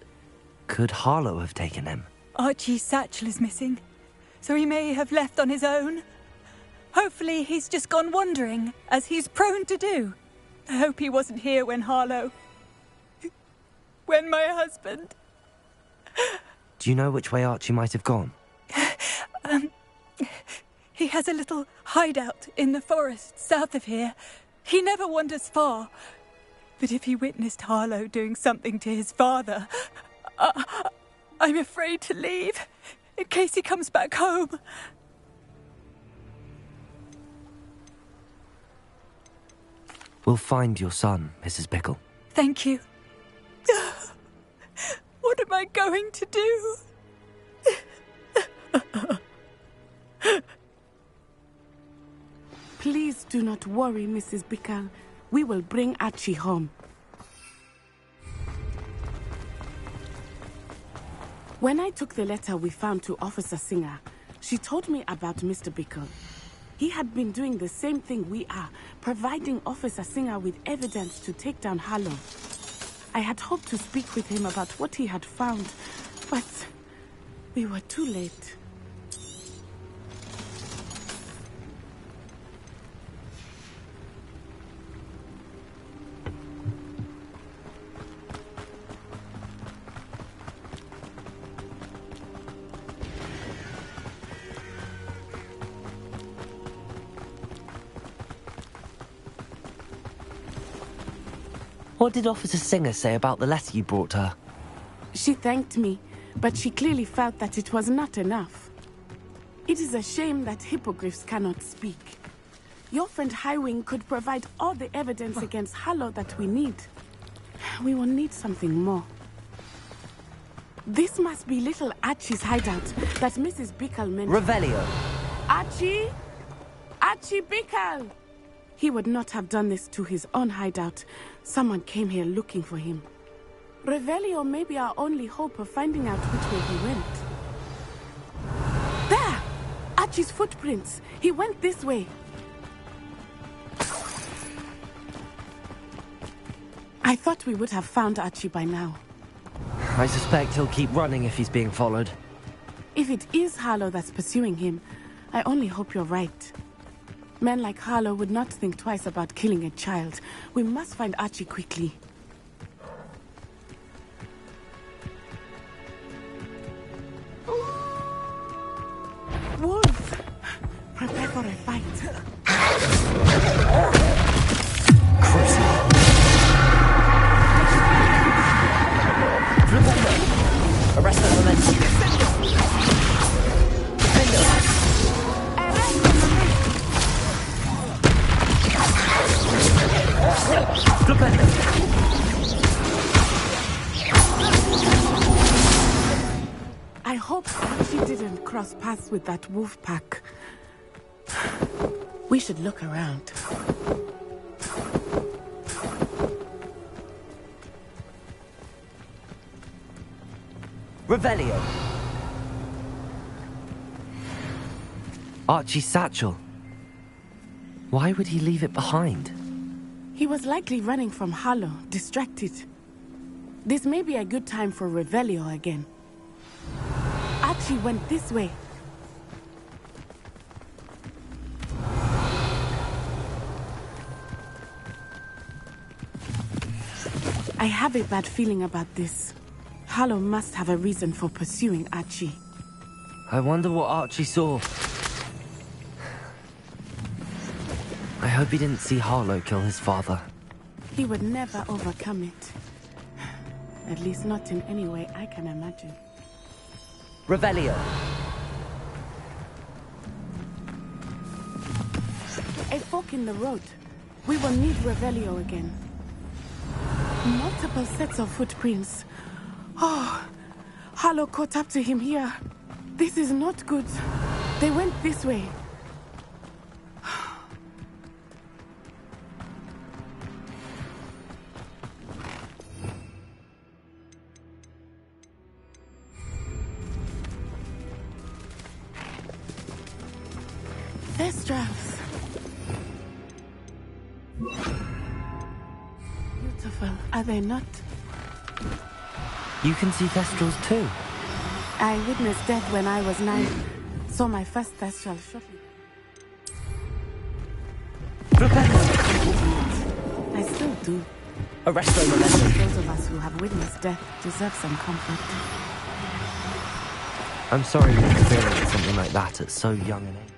could Harlow have taken him? Archie's satchel is missing, so he may have left on his own. Hopefully he's just gone wandering, as he's prone to do. I hope he wasn't here when my husband... Do you know which way Archie might have gone? He has a little hideout in the forest south of here. He never wanders far. But if he witnessed Harlow doing something to his father, I'm afraid to leave, in case he comes back home. We'll find your son, Mrs. Bickle. Thank you. What am I going to do? Please do not worry, Mrs. Bickle. We will bring Archie home. When I took the letter we found to Officer Singer, she told me about Mr. Bickle. He had been doing the same thing we are, providing Officer Singer with evidence to take down Harlow. I had hoped to speak with him about what he had found, but we were too late. What did Officer Singer say about the letter you brought her? She thanked me, but she clearly felt that it was not enough. It is a shame that hippogriffs cannot speak. Your friend Highwing could provide all the evidence against Harlow that we need. We will need something more. This must be little Archie's hideout that Mrs. Bickle mentioned. Revelio. Archie? Archie Bickle! He would not have done this to his own hideout. Someone came here looking for him. Revelio may be our only hope of finding out which way he went. There! Archie's footprints. He went this way. I thought we would have found Archie by now. I suspect he'll keep running if he's being followed. If it is Harlow that's pursuing him, I only hope you're right. Men like Harlow would not think twice about killing a child. We must find Archie quickly. Wolves! Prepare for a fight. Arrest the momentum. I hope she didn't cross paths with that wolf pack. We should look around. Revelio. Archie's satchel. Why would he leave it behind? He was likely running from Harlow, distracted. This may be a good time for Revelio again. Archie went this way. I have a bad feeling about this. Harlow must have a reason for pursuing Archie. I wonder what Archie saw. I hope he didn't see Harlow kill his father. He would never overcome it. At least not in any way I can imagine. Revelio. A fork in the road. We will need Revelio again. Multiple sets of footprints. Oh, Harlow caught up to him here. This is not good. They went this way. Their straps. Beautiful, are they not? You can see Thestrals too. I witnessed death when I was 9. Saw my first Thestral shortly. I still do. Arresto Memento. Those of us who have witnessed death deserve some comfort. I'm sorry you experienced something like that at so young an age.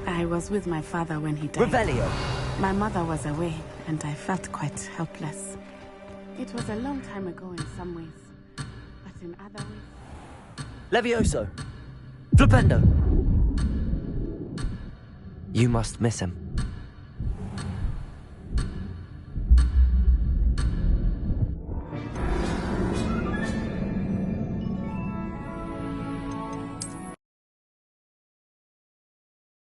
I was with my father when he died. Revelio. My mother was away, and I felt quite helpless. It was a long time ago in some ways, but in other ways... Levioso. Flipendo. You must miss him.